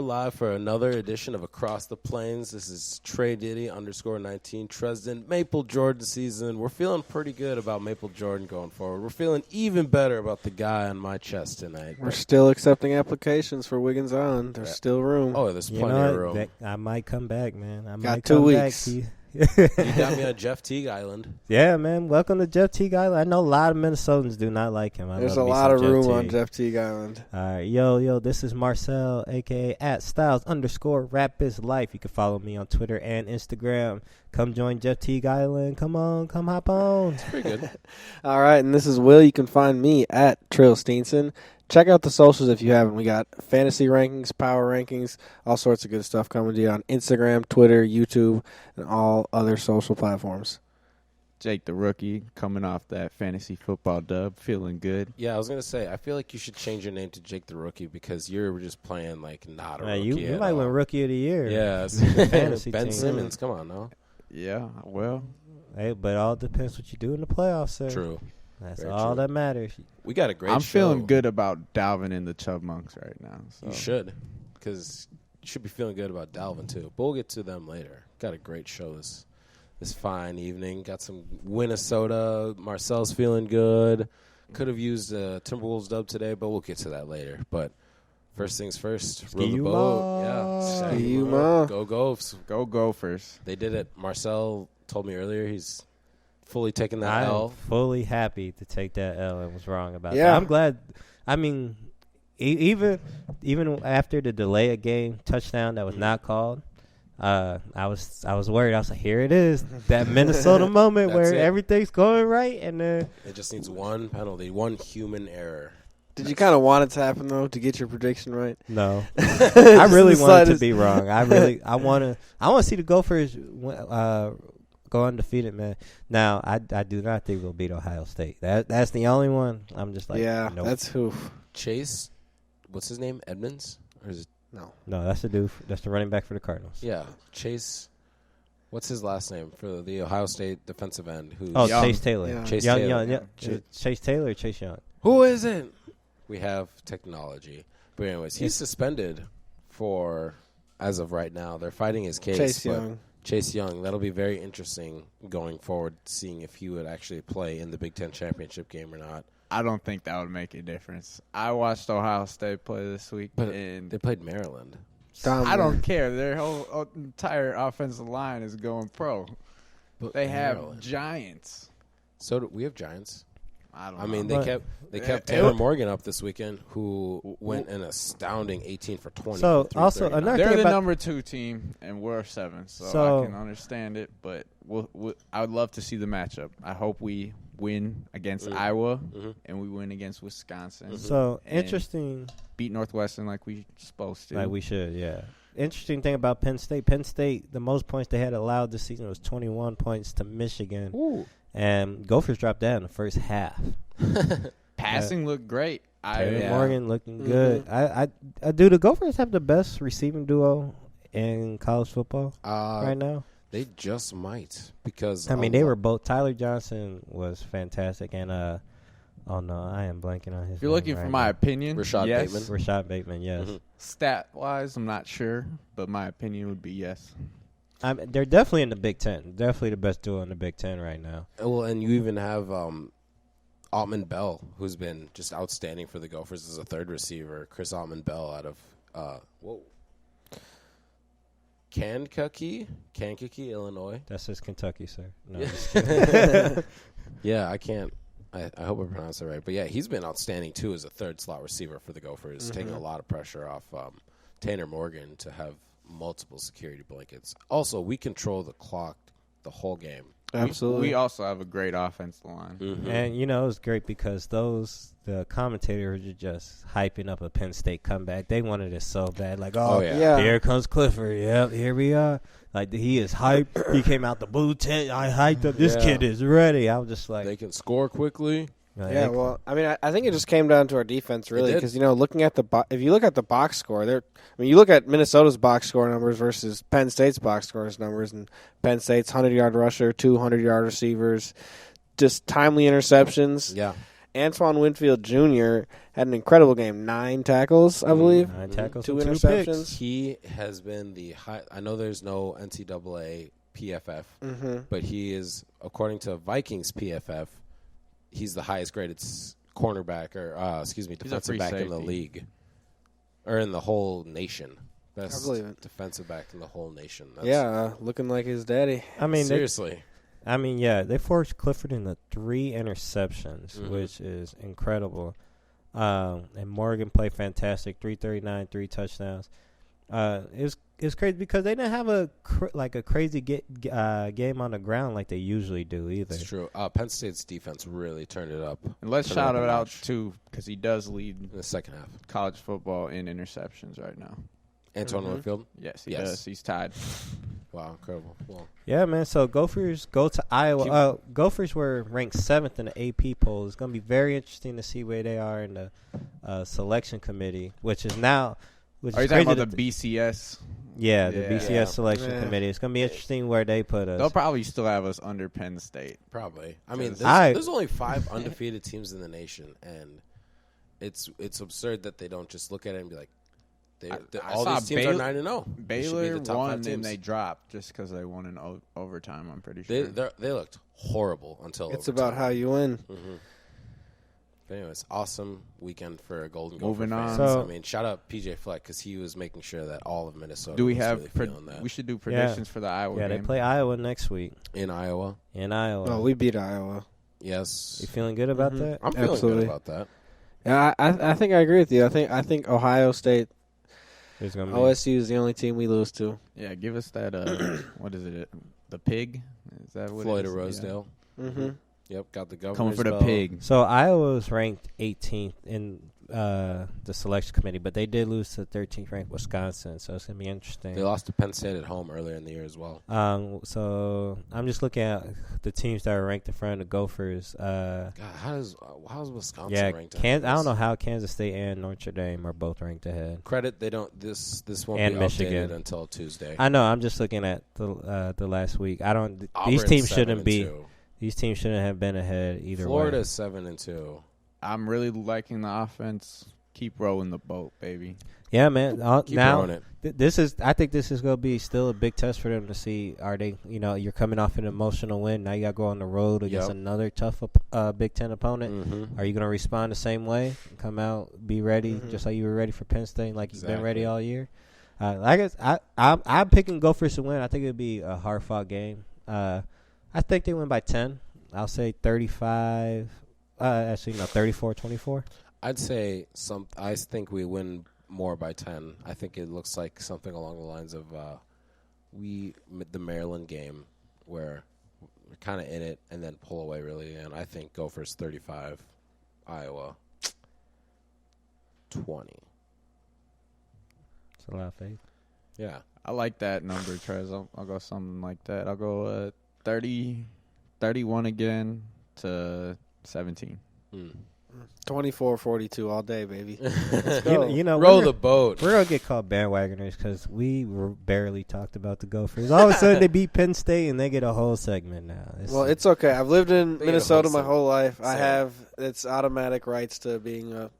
live for another edition of Across the Plains. This is Trey Diddy _19 Tresdon. Maple Jordan season. We're feeling pretty good about Maple Jordan going forward. We're feeling even better about the guy on my chest tonight. We're still accepting applications for Wiggins Island. There's still room. Oh, there's plenty of room. I might come back, man. I Got might 2 come weeks. Back. You got me on Jeff Teague Island. Yeah, man. Welcome to Jeff Teague Island. I know a lot of Minnesotans do not like him. There's a lot of room on Jeff Teague Island. All right, yo, this is Marcell, a.k.a. @Styles_RapBizLife. You can follow me on Twitter and Instagram. Come join Jeff Teague Island. Come on, come hop on. It's pretty good. All right, and this is Will. You can find me at Trill Steenson. Check out the socials if you haven't. We got fantasy rankings, power rankings, all sorts of good stuff coming to you on Instagram, Twitter, YouTube, and all other social platforms. Jake the Rookie coming off that fantasy football dub, feeling good. Yeah, I was going to say, I feel like you should change your name to Jake the Rookie because you're just playing like not a rookie. You might win Rookie of the Year. Yeah, fantasy Ben team. Simmons, come on now. Yeah, well. Hey, but it all depends what you do in the playoffs, sir. True. That's Very all true. that matters. We got a great show. I'm feeling good about Dalvin and the Chubmonks right now. So. You should, because you should be feeling good about Dalvin too. But we'll get to them later. Got a great show this fine evening. Got some Minnesota. Marcel's feeling good. Could have used a Timberwolves dub today, but we'll get to that later. But first things first, row the boat. Yeah, Ski you ma. Go Gophers. Go Gophers. They did it. Marcel told me earlier he's fully taking that I'm L. fully happy to take that L and was wrong about Yeah. that. I'm glad. I mean, even after the delay of game touchdown that was not called, I was worried. I was like, here it is, that Minnesota moment where everything's going right, and then It just needs one penalty, one human error. Did you kind of want it to happen, though, to get your prediction right? no, I really the want it to slightest- be wrong. I want to see the Gophers go undefeated, man. Now, I do not think we'll beat Ohio State. That's the only one. I'm just like, Yeah, nope. that's who. Chase, what's his name? Edmonds? Or is it? No, that's the dude. That's the running back for the Cardinals. Yeah, Chase. What's his last name for the Ohio State defensive end? Who's Young. Chase Taylor. Yeah. Chase Young, Taylor. yeah. Chase Taylor or Chase Young? Who is it? We have technology. But anyways, he's suspended for, as of right now, they're fighting his case. Chase but Young. Chase Young. That'll be very interesting going forward, seeing if he would actually play in the Big Ten championship game or not. I don't think that would make a difference. I watched Ohio State play this week, But and they played Maryland. I don't care. Their whole entire offensive line is going pro. But They have Maryland. giants. So do we have Giants. I don't know. I mean, But- they kept Taylor Morgan up this weekend, who went an astounding 18 for 20. So, for also, 339. another they're thing the about- number 2 team, and we're 7, so So- I can understand it. But I would love to see the matchup. I hope we win against Iowa, and we win against Wisconsin. So, And interesting. beat Northwestern like we supposed to. Like we should, yeah. Interesting thing about Penn State. Penn State, the most points they had allowed this season was 21 points to Michigan. Ooh. And Gophers dropped that in the first half. Passing looked great. Taylor Morgan looking good. I do the Gophers have the best receiving duo in college football right now? They just might because I mean, they were both. Tyler Johnson was fantastic, and oh no, I am blanking on his. If you're name looking right for my now. opinion, Rashad yes. Bateman. Rashad Bateman, yes. Stat-wise, I'm not sure, but my opinion would be yes. They're definitely in the Big Ten. Definitely the best duo in the Big Ten right now. Well, and you even have Altman Bell, who's been just outstanding for the Gophers as a third receiver. Chris Altman Bell out of Kankakee, Illinois. That's just Kentucky, sir. No, Yeah. just kidding. Yeah, I can't. I hope I pronounced it right. But, yeah, he's been outstanding, too, as a third slot receiver for the Gophers, taking a lot of pressure off Tanner Morgan to have multiple security blankets. Also, we control the clock the whole game. Absolutely. We also have a great offensive line. And, you know, it's great because the commentators are just hyping up a Penn State comeback. They wanted it so bad. Like, yeah. here comes Clifford. Yep, here we are. Like, he is hyped. He came out the blue tent. I hyped up. This kid is ready. I was just like. They can score quickly. Yeah, well, I mean, I think it just came down to our defense, really, because, you know, looking at if you look at the box score, you look at Minnesota's box score numbers versus Penn State's box score numbers, and Penn State's 100-yard rusher, 200-yard receivers, just timely interceptions. Yeah. Antoine Winfield Jr. had an incredible game. 9 tackles, I believe. 9 tackles, 2 and 2 interceptions. picks. He has been the high. I know there's no NCAA PFF, but he is, according to Vikings PFF, he's the highest graded cornerback or defensive back in the league, or in the whole nation. Best I believe it. defensive back in the whole nation. Looking like his daddy. I mean, seriously. They forced Clifford into 3 interceptions, which is incredible. And Morgan played fantastic, 339, 3 touchdowns. It's crazy because they didn't have a crazy game on the ground like they usually do either. It's true. Penn State's defense really turned it up. And let's shout it out, too, because he does lead in the second half college football in interceptions right now. Antoine Winfield? Yes, he does. He's tied. Wow, incredible. Well, yeah, man. So Gophers go to Iowa. Gophers were ranked 7th in the AP poll. It's going to be very interesting to see where they are in the selection committee, which is now. Are you talking about the BCS? Yeah, the BCS selection committee. It's going to be interesting where they put us. They'll probably still have us under Penn State. Probably. I mean, there's only 5 undefeated teams in the nation, and it's absurd that they don't just look at it and be like, all these teams are 9-0. Baylor won and they dropped just because they won in overtime. I'm pretty sure they looked horrible until it's overtime. about how you win. But anyways, awesome weekend for Golden Gopher Moving on. fans. I mean, shout out PJ Fleck because he was making sure that all of Minnesota. Do we was have? really feeling that. We should do predictions for the Iowa game. Yeah, they play Iowa next week in Iowa. Oh, we beat Iowa. Yes. You feeling good about that? I'm feeling good about that. Yeah, I think I agree with you. I think Ohio State. OSU is the only team we lose to. Yeah, give us that. What is it? The pig? Is that what Floyd it is? of Rosedale. Mm-hmm. Yep, got the governor. Coming for the pig. So Iowa was ranked 18th in the selection committee, but they did lose to 13th ranked Wisconsin, so it's going to be interesting. They lost to Penn State at home earlier in the year as well. So I'm just looking at the teams that are ranked in front of the Gophers. God, how's Wisconsin ranked ahead? I don't know how Kansas State and Notre Dame are both ranked ahead. Credit, they don't. This won't and be Michigan updated until Tuesday. I know. I'm just looking at the last week. These Auburn's teams shouldn't be. 7-2. These teams shouldn't have been ahead either Florida's way. 7-2. I'm really liking the offense. Keep rowing the boat, baby. Yeah, man. Keep rowing it. I think this is going to be still a big test for them to see, are they, you're coming off an emotional win. Now you got to go on the road against another tough Big Ten opponent. Mm-hmm. Are you going to respond the same way? Come out, be ready, just like you were ready for Penn State, like you've been ready all year? I guess I'm picking Gophers to win. I think it'll be a hard-fought game. I think they win by 10. I'll say 35. 34-24. I'd say I think we win more by 10. I think it looks like something along the lines of the Maryland game where we're kind of in it and then pull away really. And I think Gophers 35, Iowa 20. It's a lot of faith. Yeah. I like that number, Trez. I'll go something like that. I'll go 31 again to 17. 24-42 all day, baby. Row the boat. We're going to get called bandwagoners because we barely talked about the Gophers. All of a sudden, they beat Penn State, and they get a whole segment now. It's okay. I've lived in Minnesota my whole life. I have its automatic rights to being a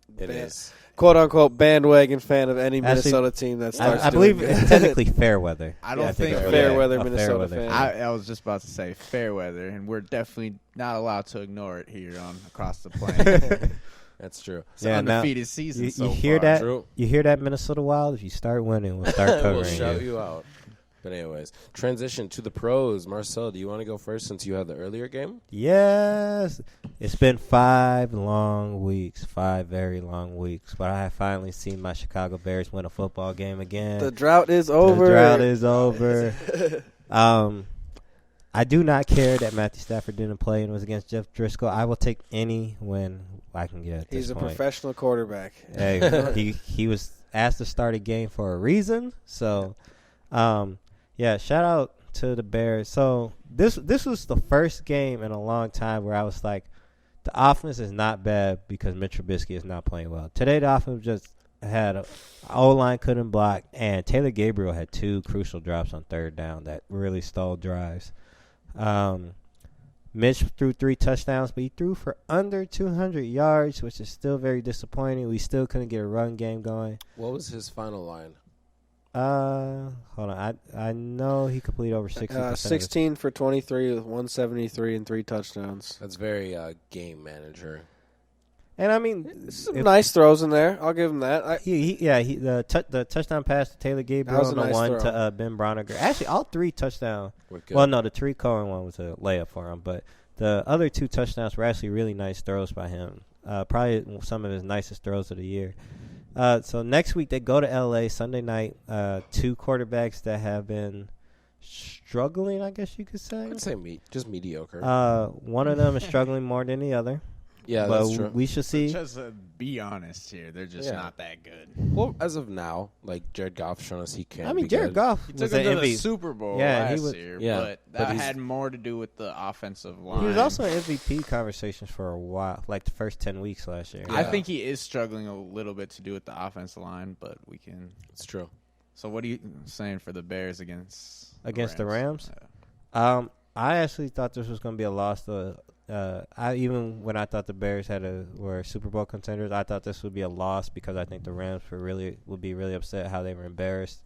quote-unquote bandwagon fan of any Minnesota team that starts I believe it's technically fair weather. I don't think fair weather Minnesota fan. I was just about to say fair weather, and we're definitely not allowed to ignore it here on Across the Plain. That's true. It's an undefeated season you so hear far. that? True. You hear that, Minnesota Wild? If you start winning, we'll start covering We'll shout you out. But anyways, transition to the pros. Marcel, do you want to go first since you had the earlier game? Yes. It's been 5 long weeks, 5 very long weeks, but I have finally seen my Chicago Bears win a football game again. The drought is over. I do not care that Matthew Stafford didn't play and was against Jeff Driscoll. I will take any win I can get at this He's a point. professional quarterback. Hey, he was asked to start a game for a reason. So, shout out to the Bears. So this was the first game in a long time where I was like, the offense is not bad because Mitch Trubisky is not playing well. Today the offense just had O-line couldn't block, and Taylor Gabriel had 2 crucial drops on third down that really stalled drives. Mitch threw 3 touchdowns, but he threw for under 200 yards, which is still very disappointing. We still couldn't get a run game going. What was his final line? Hold on. I know he completed over 60%. 16 for 23 with 173 and 3 touchdowns. That's very game manager. And I mean, Some nice throws in there. I'll give him that. the touchdown pass to Taylor Gabriel was a and the nice one throw. to Ben Broniger. Actually, all 3 touchdowns. We're good. Well, no, the Tariq Cohen one was a layup for him, but the other 2 touchdowns were actually really nice throws by him. Probably some of his nicest throws of the year. So next week they go to L.A. Sunday night. 2 quarterbacks that have been struggling, I guess you could say. I'd say just mediocre. One of them is struggling more than the other. Yeah, but that's true. We should see. Just be honest here. They're just not that good. Well, as of now, like Jared Goff's shown us he can. I mean, be Jared good. Goff He was took an him to the MVP. Super Bowl Yeah, he last was- year, Yeah, but but that he's- had more to do with the offensive line. He was also in MVP conversations for a while, like the first 10 weeks last year. I Yeah. think he is struggling a little bit to do with the offensive line, but we can. It's true. So what are you saying for the Bears against The Rams? Yeah. I actually thought this was going to be a loss. Even when I thought the Bears were Super Bowl contenders, I thought this would be a loss because I think the Rams would be really upset how they were embarrassed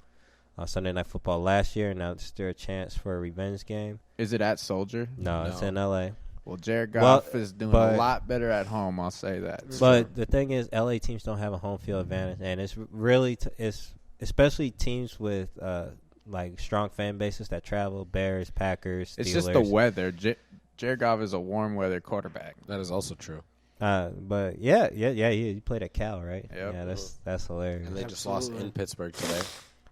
on Sunday Night Football last year. Now it's still a chance for a revenge game. Is it at Soldier? No, it's in L.A. Well, Jared Goff is doing but- a lot better at home. I'll say that. But the thing is, L.A. teams don't have a home field advantage, and it's really it's especially teams with like strong fan bases that travel. Bears, Packers, Steelers. It's just the weather. Jared Goff is a warm weather quarterback. That is also true. But yeah. He played at Cal, right? Yep. Yeah, that's hilarious. And they just lost in Pittsburgh today.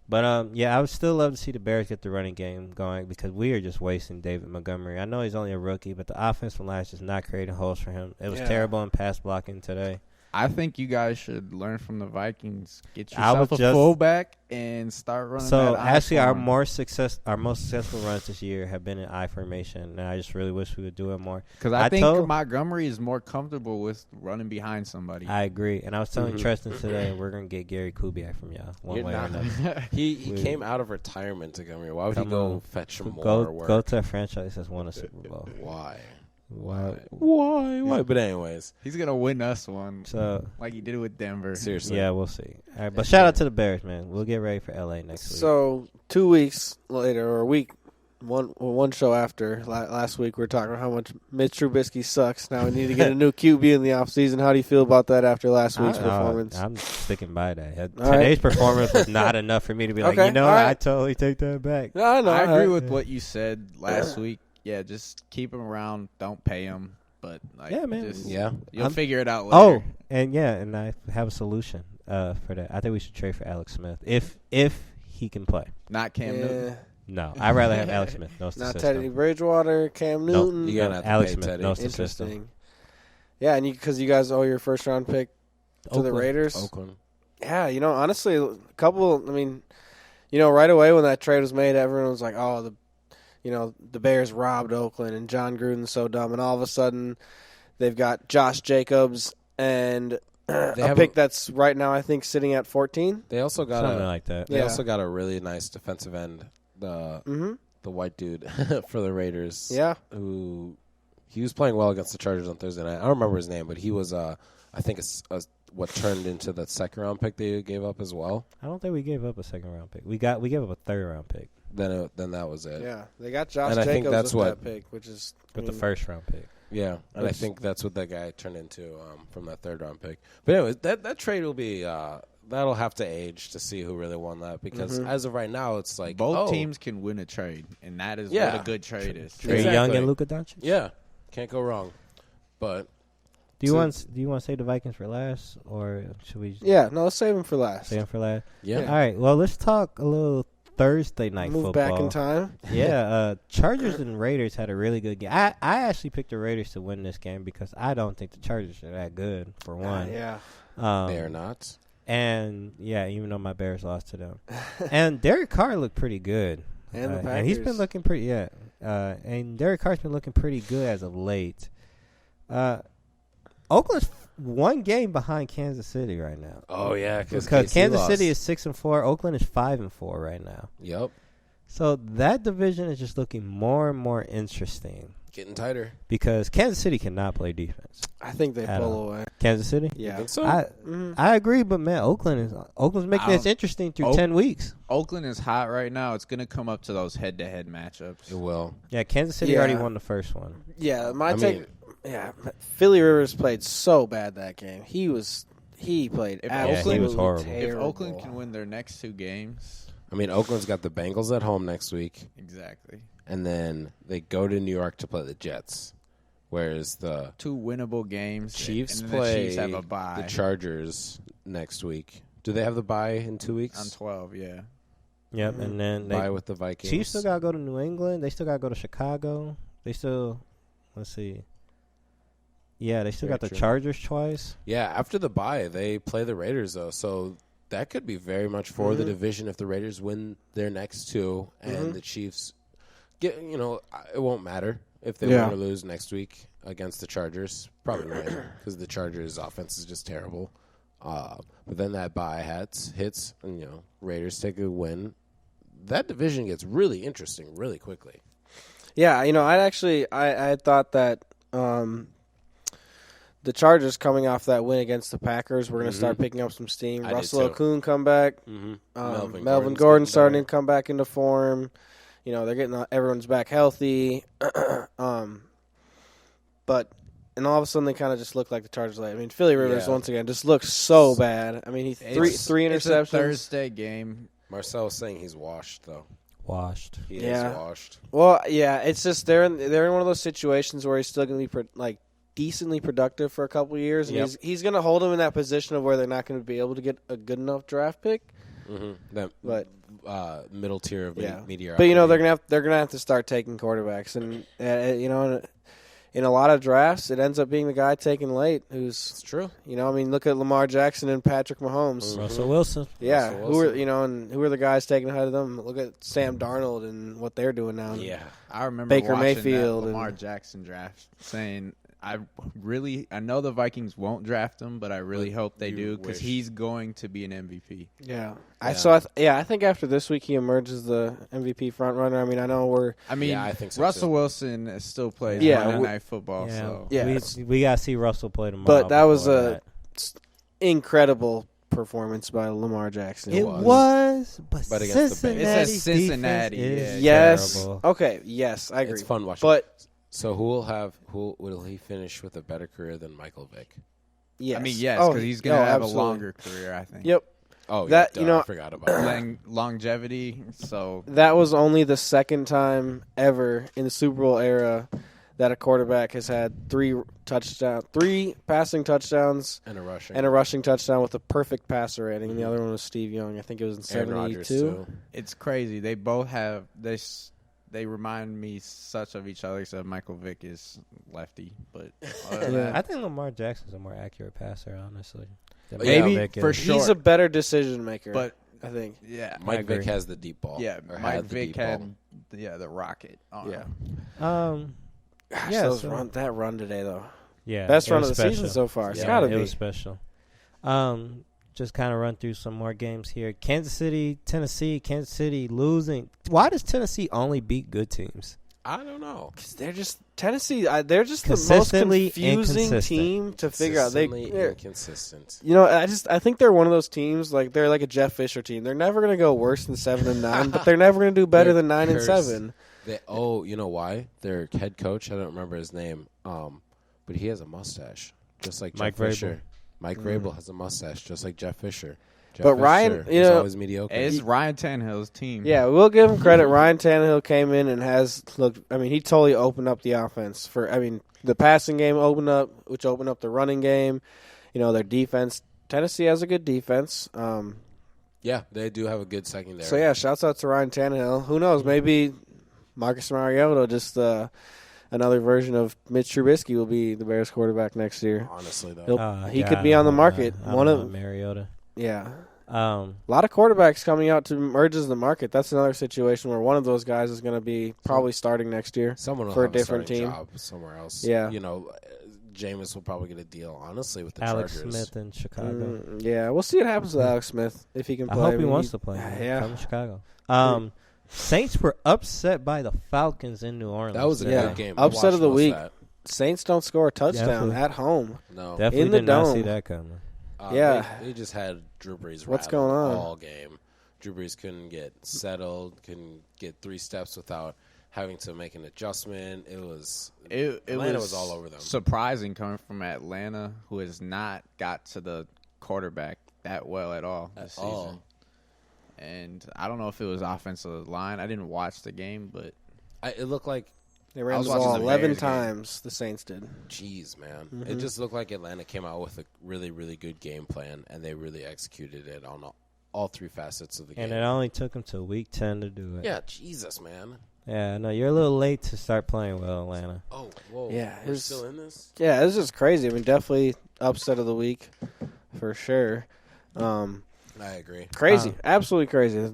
But I would still love to see the Bears get the running game going because we are just wasting David Montgomery. I know he's only a rookie, but the offensive line is just not creating holes for him. It was terrible in pass blocking today. I think you guys should learn from the Vikings. Get I yourself was a fullback and start running. So that actually, I our form. most successful runs this year have been in I formation, and I just really wish we would do it more. Because I think Montgomery is more comfortable with running behind somebody. I agree, and I was telling Tresdon today we're gonna get Gary Kubiak from y'all one You're way or not. another. He came out of retirement to come here. Why would he Come go on. fetch more work? Go to a franchise that's won a Super Bowl. Why? Why? But anyways, He's gonna win us one, So like he did it with Denver. seriously. yeah, we'll see. All right, but shout out to the Bears, man. We'll get ready for LA next week. So 2 weeks later, or a week, one show after last week, we were talking about how much Mitch Trubisky sucks. Now we need to get a new QB in the offseason. How do you feel about that after last week's performance? I'm sticking by that. All Today's right. performance was not enough for me to be like, Okay, you know, all right. I totally take that back. No, I know. I all agree right. with what you said last week. Yeah, just keep him around. Don't pay him. But like, Yeah, man. just- Yeah. you'll figure it out Oh, later. and I have a solution for that. I think we should trade for Alex Smith if he can play. Not Cam Newton. Yeah. No, I'd rather have Alex Smith. No Not system. Teddy Bridgewater, Cam Nope. Newton. You're gonna have to Alex pay Smith. Teddy. No system. Interesting. Yeah, and because you guys owe your first round pick to the Oakland. Raiders. Oakland. Yeah, honestly, a couple. I mean, right away when that trade was made, everyone was like, "Oh, the Bears robbed Oakland, and John Gruden's so dumb." And all of a sudden, they've got Josh Jacobs and a have pick that's right now, I think, sitting at 14. They also got Something like that. They Yeah. also got a really nice defensive end. The white dude for the Raiders. Yeah. Who he was playing well against the Chargers on Thursday night. I don't remember his name, but he was I think it's what turned into the second round pick they gave up as well. I don't think we gave up a second round pick. We gave up a third round pick Then that was it. Yeah, they got Josh And I think Jacobs that's with what- that pick, which is with the first round pick. Yeah, and I think that's what that guy turned into from that third round pick. But anyways, that trade will be that'll have to age to see who really won that because as of right now, it's like Both teams can win a trade, and that is Yeah. what a good trade is. Trey Exactly. Young and Luka Doncic. Yeah, can't go wrong. But Do you So- want to save the Vikings for last, or should we Yeah, no, let's save him for last. save them for last? yeah, All right. Well, let's talk a little Thursday night Move football. back in time. Yeah, Chargers and Raiders had a really good game. I actually picked the Raiders to win this game because I don't think the Chargers are that good, for one. Yeah. they are not. And, yeah, even though my Bears lost to them. And Derek Carr looked pretty good. And the and he's been Packers. looking pretty, and Derek Carr's been looking pretty good as of late. Oakland's one game behind Kansas City right now. Oh yeah, because Kansas City is 6-4. Oakland is 5-4 right now. Yep. So that division is just looking more and more interesting Getting tighter. because Kansas City cannot play defense. I think they At pull all. away. Kansas City? You Yeah. think so? I agree, but man, Oakland's making this interesting through 10 weeks. Oakland is hot right now. It's going to come up to those head-to-head matchups. It will. Yeah, Kansas City Yeah. already won the first one. Yeah, I mean, Philly Rivers played so bad that game. He played If absolutely he was horrible. If terrible. Oakland can win their next 2 games, I mean, Oakland's got the Bengals at home next week, exactly. and then they go to New York to play the Jets, whereas the 2 winnable games. Chiefs and play the Chiefs have a bye the Chargers next week. Do they have the bye in 2 weeks? on 12. Yeah. Yep, and then Bye with the Vikings. Chiefs still got to go to New England. They still got to go to Chicago. They still, let's see. Yeah, they still Very got the true. Chargers twice. Yeah, after the bye, they play the Raiders, though. So that could be very much for the division if the Raiders win their next 2 and the Chiefs get, it won't matter if they win or lose next week against the Chargers. Probably not, because the Chargers' offense is just terrible. But then that bye hits, and, Raiders take a win. That division gets really interesting really quickly. Yeah, I thought that the Chargers coming off that win against the Packers were going to start picking up some steam. I did Russell too. Okung come back. Melvin Gordon starting to come back into form. They're getting everyone's back healthy. And all of a sudden they kind of just look like the Chargers. I mean, Philly Rivers once again just looks so bad. I mean, he three interceptions. It's a Thursday game. Marcell was saying he's washed, though. Washed. He is Yeah. washed. Well, yeah, it's just they're in one of those situations where he's still going to be decently productive for a couple of years, and he's going to hold him in that position of where they're not going to be able to get a good enough draft pick. That middle tier of mediocrity. But they're gonna have to start taking quarterbacks, and in a lot of drafts, it ends up being the guy taken late who's It's true. look at Lamar Jackson and Patrick Mahomes. Russell Wilson. Yeah, Russell Wilson. who are the guys taken ahead of them? Look at Sam Darnold and what they're doing now. Yeah. I remember Baker watching Mayfield that Lamar and- Jackson draft, saying, I know the Vikings won't draft him, but I really hope they you do because wish. he's going to be an MVP. Yeah. Yeah. I think after this week he emerges the MVP front runner. I mean, I know I think so Russell too. Wilson still plays Yeah, Monday Night Football. Yeah, So Yeah. we got to see Russell play tomorrow. But that was before a incredible performance by Lamar Jackson. It was, but But against the Bengals. Cincinnati It's a Cincinnati, defense is Yes. terrible. Okay. Yes, I agree. It's fun watching. But So who will he finish with a better career than Michael Vick? yes. I mean, yes, Oh, because he's going to have absolutely. a longer career, I think. Yep. Oh, That- yeah, I forgot about that. Longevity. So That was only the second time ever in the Super Bowl era that a quarterback has had 3 passing touchdowns And a rushing. and a rushing touchdown with a perfect passer rating. The other one was Steve Young. I think it was in Aaron Rodgers, 72. too. it's crazy. They both have this. They remind me such of each other, except Michael Vick is lefty. But other than Yeah. that, I think Lamar Jackson's a more accurate passer, honestly. than Maybe Michael Vick for is. sure. He's a better decision maker, but I think. yeah, Mike agree. Vick has the deep ball. yeah. Or Mike had the Vick deep had ball. the rocket. Arm. Yeah. Gosh, Yeah, that run today, though. Yeah, Best it run was of the season special. so far. It's Yeah, got to It be. was special. Just kind of run through some more games here. Kansas City, Tennessee. Kansas City losing. Why does Tennessee only beat good teams? I don't know. 'Cause they're just Tennessee. They're just the most Consistently confusing inconsistent. team to figure out. Consistently They're- inconsistent. I think they're one of those teams. Like they're like a Jeff Fisher team. They're never going to go worse than 7-9, but they're never going to do better They're than 9-7. cursed. You know why? Their head coach, I don't remember his name, but he has a mustache, just like Mike Jeff Vrabel. Fisher. Mike Vrabel has a mustache, just like Jeff Fisher. Jeff But Ryan, Fisher you is know- always mediocre. It's Ryan Tannehill's team. Yeah, we'll give him credit. Ryan Tannehill came in and has looked. I mean, he totally opened up the offense the passing game opened up, which opened up the running game. Their defense. Tennessee has a good defense. Yeah, they do have a good secondary. So yeah, shouts out to Ryan Tannehill. Who knows? Maybe Marcus Mariota, just another version of Mitch Trubisky, will be the Bears quarterback next year. honestly, though. He could be on the market. One of Mariota. Yeah. Um, A lot of quarterbacks coming out to merge as the market. That's another situation where one of those guys is going to be probably starting next year. Someone will for a have different starting team. job somewhere else. Yeah. Jameis will probably get a deal, honestly, with the Alex Chargers. Smith in Chicago. Yeah, we'll see what happens with Alex Smith if he can I play. hope he wants to play. Yeah. Come to Chicago. Saints were upset by the Falcons in New Orleans. That was a Yeah. good game. I Upset of watched the most week. that. Saints don't score a touchdown Definitely. at home. No. Definitely In the did not see dome. that coming. Yeah. They just had Drew Brees What's rattled going on? all game. Drew Brees couldn't get settled, couldn't get 3 steps without having to make an adjustment. Atlanta was all over them. Surprising coming from Atlanta, who has not got to the quarterback that well at all this season. And I don't know if it was offensive line. I didn't watch the game, but It looked like, They ran was the watching ball the 11 Bears game. times, the Saints did. geez, man. Mm-hmm. It just looked like Atlanta came out with a really, really good game plan, and they really executed it on all 3 facets of the And game. it only took them to week 10 to do it. Yeah, Jesus, man. Yeah, no, you're a little late to start playing well, Atlanta. Oh, whoa. Yeah, We're it's- still in this? Yeah, it's just crazy. I mean, definitely upset of the week for sure. I agree. Crazy, absolutely crazy.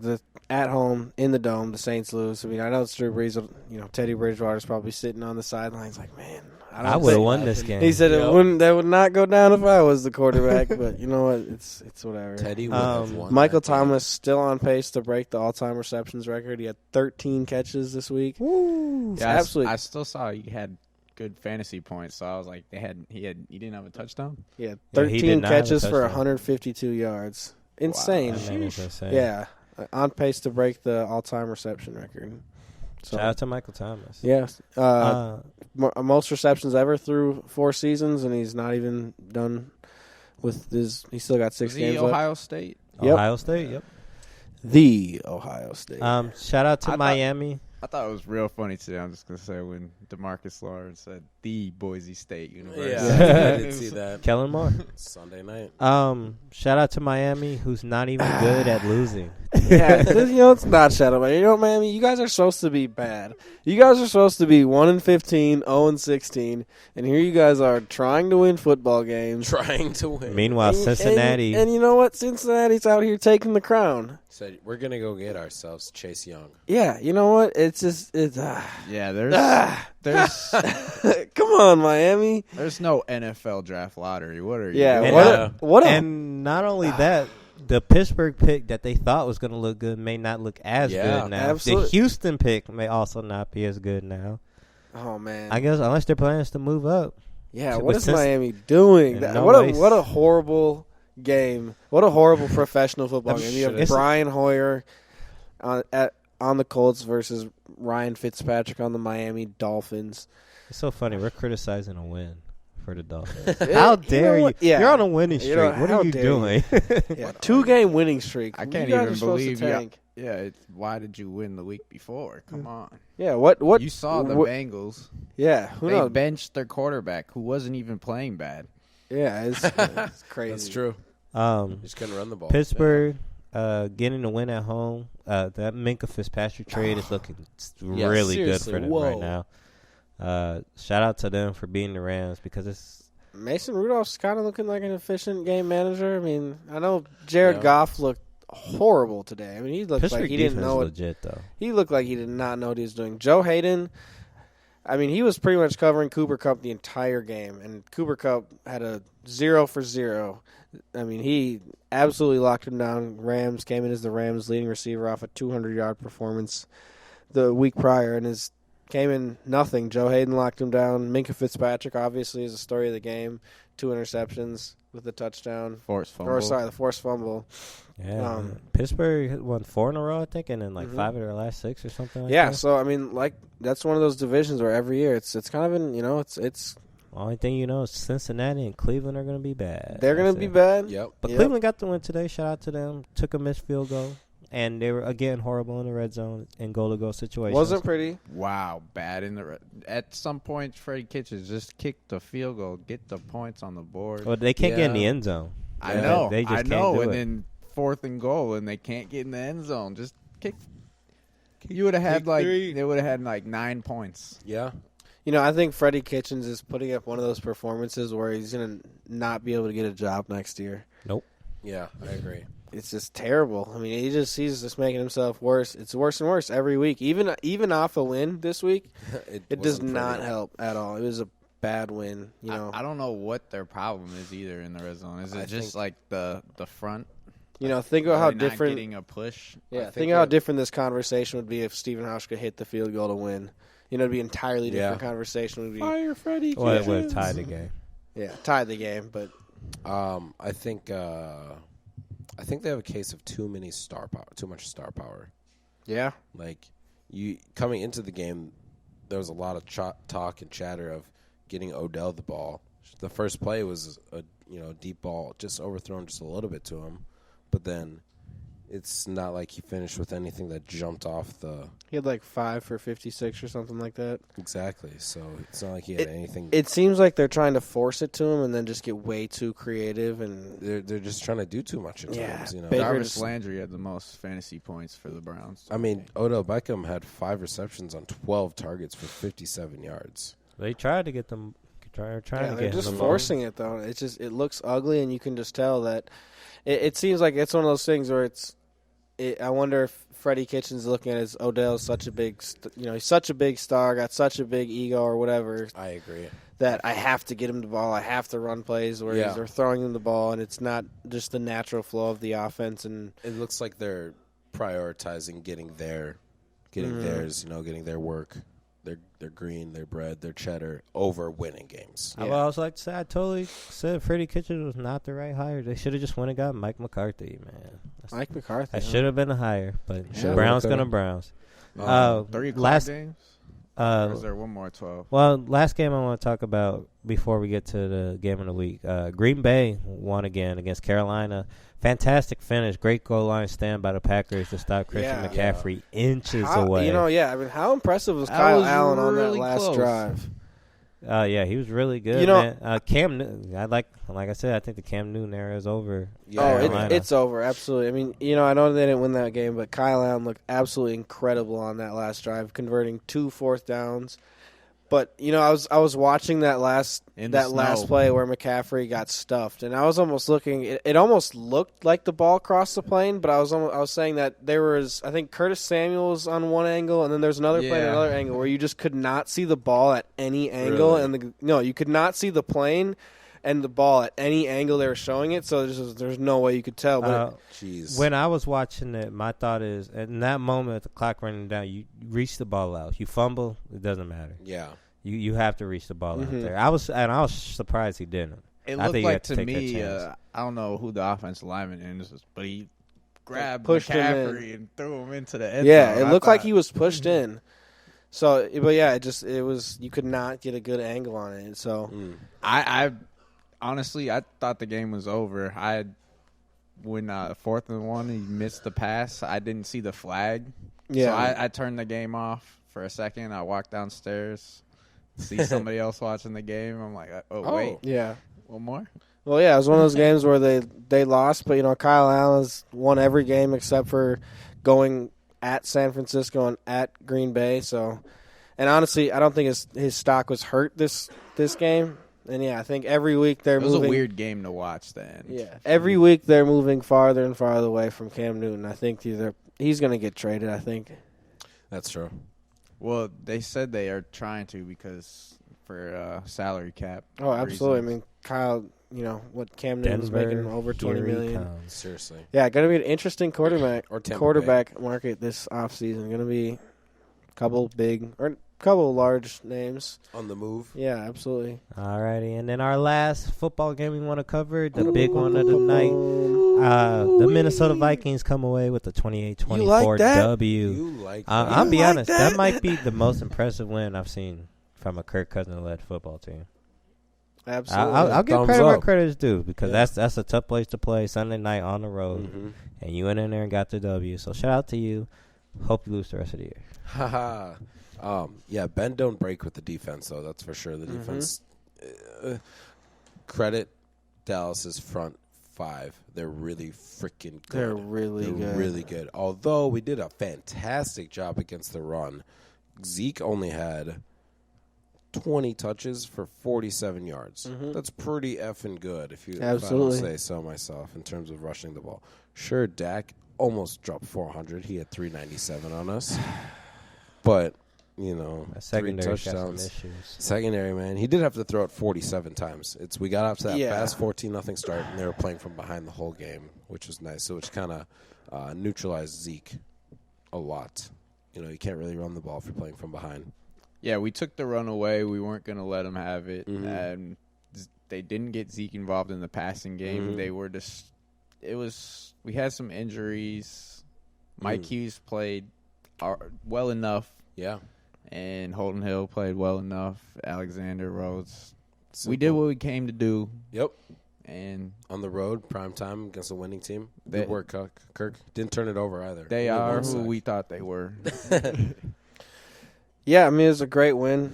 At home in the dome, the Saints lose. I mean, I know it's Drew Brees. You know, Teddy Bridgewater's probably sitting on the sidelines like, man, I would have won this game. He said Yep. it wouldn't. That would not go down if I was the quarterback. But you know what? It's whatever. Teddy would have won. Michael that game. Thomas still on pace to break the all-time receptions record. He had 13 catches this week. Woo. yeah, absolutely. I still saw he had good fantasy points. So I was like, he didn't have a touchdown. He had Yeah, he 13 did not have a catches for touchdown. 152 yards. Insane. That man is insane. Yeah, on pace to break the all-time reception record. So, Shout out to Michael Thomas. yes, most receptions ever through 4 seasons, and he's not even done with his. He's still got 6 Was games he left. Ohio State? Yep. Ohio State, yep. The Ohio State. Shout out to I thought- Miami. I thought it was real funny today. I'm just gonna say when DeMarcus Lawrence said the Boise State University. Yeah, I did see that. Kellen Moore. Sunday night. Shout out to Miami, who's not even good at losing. Yeah, it's not Shadow Man. You know, Miami, you guys are supposed to be bad. You guys are supposed to be 1-15, 0-16, and here you guys are trying to win football games. Trying to win. Meanwhile, Cincinnati. And you know what? Cincinnati's out here taking the crown. Said, we're going to go get ourselves Chase Young. Yeah, you know what? It's just Yeah, there's come on, Miami. there's no NFL draft lottery. What are you? Yeah, doing? what a And not only that, the Pittsburgh pick that they thought was going to look good may not look as Yeah, good now. absolutely. The Houston pick may also not be as good now. oh man. I guess unless their plan is to move up. Yeah, With what is Cincy- Miami doing? Yeah, That- no what waste. a horrible game. What a horrible professional football I'm game. You sure have it's- Brian Hoyer on the Colts versus Ryan Fitzpatrick on the Miami Dolphins. It's so funny. We're criticizing a win for the Dolphins. Yeah, How you dare know you? what? Yeah. You're on a winning You streak. know, what how are you dare doing? Yeah, 2-game winning streak. I You can't guys even are supposed to believe you. tank. Yeah, why did you win the week before? Come on. Yeah, what You saw the what- Bengals. Yeah, who They knows? benched their quarterback who wasn't even playing bad. Yeah, it's crazy. That's true. Just couldn't run the ball. Pittsburgh getting the win at home. That Minka Fitzpatrick trade is looking Yeah, really good seriously, for them whoa. right now. Shout out to them for beating the Rams because it's Mason Rudolph's kind of looking like an efficient game manager. I mean, I know Jared Yeah. Goff looked horrible today. I mean, he looked Pittsburgh like he defense didn't is know it. legit though. He looked like he did not know what he was doing. Joe Hayden, I mean, he was pretty much covering Cooper Kupp the entire game, and Cooper Kupp had a 0 for 0. I mean, he absolutely locked him down. Rams came in as the Rams' leading receiver off a 200-yard performance the week prior, and came in nothing. Joe Hayden locked him down. Minka Fitzpatrick, obviously, is the story of the game. 2 interceptions with a touchdown. Forced fumble. Or, sorry, the forced fumble. Yeah, Pittsburgh won 4 in a row, I think, and then like Mhm. 5 of their last 6 or something. Like Yeah, that. so, I mean, like, that's one of those divisions where every year it's kind of in, it's Only thing you know is Cincinnati and Cleveland are going to be bad. they're going to That's be it. bad. Yep. But Yep. Cleveland got the win today. Shout out to them. Took a missed field goal, and they were again horrible in the red zone and goal-to-goal situations. Wasn't pretty. Wow, bad in the at some point. Freddie Kitchens just kicked the field goal, get the points on the board. Well, they can't get in the Yeah. end zone. I Yeah. know, They just I can't know. do And it. then 4th and goal, and they can't get in the end zone. Just kick. You would have had Kick like 3. they would have had like 9 points. Yeah. You know, I think Freddie Kitchens is putting up one of those performances where he's going to not be able to get a job next year. Yeah, I agree. It's just terrible. I mean, he's just making himself worse. It's worse and worse every week. Even off a win this week, it does wasn't not pretty. help at all. It was a bad win. You know, I don't know what their problem is either in the red zone. Is it I just think- like the front Think about how not different. Getting a push. Yeah, think how different this conversation would be if Stephen Hausch could hit the field goal to win. It'd be an entirely different conversation. It would be Fire Freddie. Well, it would tie the game. Yeah, tied the game, but I think they have a case of too much star power. yeah, Like you coming into the game, there was a lot of talk and chatter of getting Odell the ball. The first play was a deep ball, just overthrown just a little bit to him, but then it's not like he finished with anything that jumped off the. he had like 5 for 56 or something like that. Exactly. So it's not like he had anything. It seems like they're trying to force it to him and then just get way too creative and They're just trying to do too much at times. Baker Jarvis just- Landry had the most fantasy points for the Browns. I mean, Odell Beckham had 5 receptions on 12 targets for 57 yards. They tried to get them. Trying to they're get just him forcing it though. It's just it looks ugly and you can just tell that it seems like it's one of those things where I wonder if Freddie Kitchens is looking at as Odell's such a big, he's such a big star, got such a big ego or whatever. I agree. That I have to get him the ball, I have to run plays where they're throwing him the ball, and it's not just the natural flow of the offense. And it looks like they're prioritizing getting theirs, getting their work, their green, their bread, their cheddar over winning games. I would also like to say I totally said Freddie Kitchens was not the right hire. They should have just went and got Mike McCarthy, man. Mike McCarthy. That should have been a hire, but Yeah, Browns could've. gonna Browns. 3 last games? Or is uh, there one more 12? well, last game I want to talk about before we get to the game of the week. Green Bay won again against Carolina. Fantastic finish, great goal line stand by the Packers to stop Christian McCaffrey inches away. How impressive was That Kyle was Allen on that really last close. drive? Yeah, he was really good. Man. Cam Newton, like I said, I think the Cam Newton era is over. It's over, absolutely. I mean, I know they didn't win that game, but Kyle Allen looked absolutely incredible on that last drive, converting 2 fourth downs. But I was watching that last play where McCaffrey got stuffed, and I was almost looking. It almost looked like the ball crossed the plane, but I was saying that there was, I think Curtis Samuel was on one angle, and then there's another play at another angle where you just could not see the ball at any angle, Really? and you could not see the plane and the ball at any angle they were showing it. So there's no way you could tell. But Jeez. When I was watching it, my thought is, in that moment, the clock running down, you reach the ball out. You fumble, it doesn't matter. Yeah. You have to reach the ball out there. I was surprised he didn't. It I looked think you like have to to take that me, chance. I don't know who the offensive lineman is, but he grabbed Pushed him in. McCaffrey and threw him into the end yeah, zone. it looked like he was pushed in. So, but yeah, it was you could not get a good angle on it. So I honestly, I thought the game was over. When 4th and 1, he missed the pass. I didn't see the flag. Yeah. So I turned the game off for a second. I walked downstairs, see somebody else watching the game. I'm like, wait, yeah. one more? Well, yeah, it was one of those games where they lost, but Kyle Allen's won every game except for going at San Francisco and at Green Bay. So, and honestly, I don't think his stock was hurt this game. And yeah, I think every week they're moving. It was a weird game to watch then. Yeah, every week they're moving farther and farther away from Cam Newton. I think he's going to get traded. I think That's true. Well, they said they are trying to because for salary cap. Oh, absolutely. reasons. I mean, Kyle, what Cam Newton's making over $20 million. Seriously. Yeah, going to be an interesting quarterback Or market this offseason. Going to be a couple large names. On the move. Yeah, absolutely. Alrighty, and then our last football game we want to cover, the big one of the night. The Minnesota Vikings come away with a 28-24 You like that? W. You like I'll be like honest, that? that might be the most impressive win I've seen from a Kirk Cousins-led football team. Absolutely. I'll give Thumbs credit where up. credit is due because Yeah. that's a tough place to play Sunday night on the road, and you went in there and got the W. So shout out to you. Hope you lose the rest of the year. Haha. Yeah, bend don't break with the defense, though. That's for sure. The defense. Credit Dallas's front 5. They're really freaking good. They're really good. Really good. Although we did a fantastic job against the run. Zeke only had 20 touches for 47 yards. That's pretty effing good if I don't say so myself in terms of rushing the ball. Sure, Dak almost dropped 400. He had 397 on us. But A 3 secondary got some touchdowns. issues. Secondary, man, he did have to throw it 47 times. We got off to that Yeah. fast 14-0 start, and they were playing from behind the whole game, which was nice. So which kind of neutralized Zeke a lot. You can't really run the ball if you're playing from behind. Yeah, we took the run away. We weren't going to let him have it. Mhm. And they didn't get Zeke involved in the passing game. Mhm. They were just we had some injuries. Mike Hughes played well enough, Yeah. and Holden Hill played well enough. Alexander Rhodes. Simple. We did what we came to do. Yep. And On the road, prime time against a winning team. They- Good work, Kirk. Didn't turn it over either. they Only are one who sack. we thought they were. Yeah, I mean, it was a great win.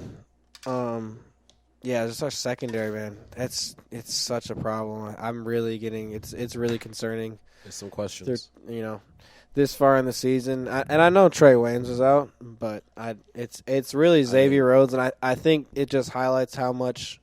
Yeah, just our secondary, man. It's such a problem. I'm really getting it's really concerning. There's some questions. This far in the season, and I know Trey Waynes was out, but it's really Xavier Rhodes, and I think it just highlights how much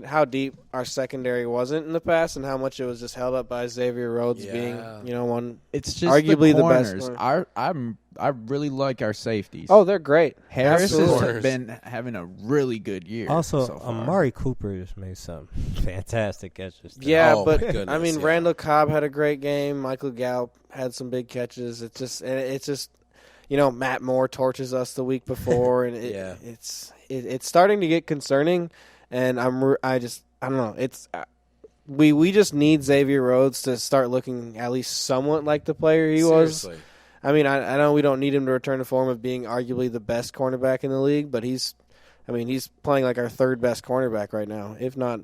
how deep our secondary wasn't in the past, and how much it was just held up by Xavier Rhodes being one. It's just Arguably the best corners. corner. I really like our safeties. Oh, they're great. Harris Absolutely. has been having a really good year. Also, so far. Amari Cooper just made some fantastic catches today. Yeah, Oh, but my goodness, I mean, yeah. Randall Cobb had a great game. Michael Gallup had some big catches. It's just Matt Moore torches us the week before, and it's starting to get concerning. And I don't know. It's we just need Xavier Rhodes to start looking at least somewhat like the player he was. Seriously. I mean, I know we don't need him to return to form of being arguably the best cornerback in the league, but he's playing like our third best cornerback right now, if not,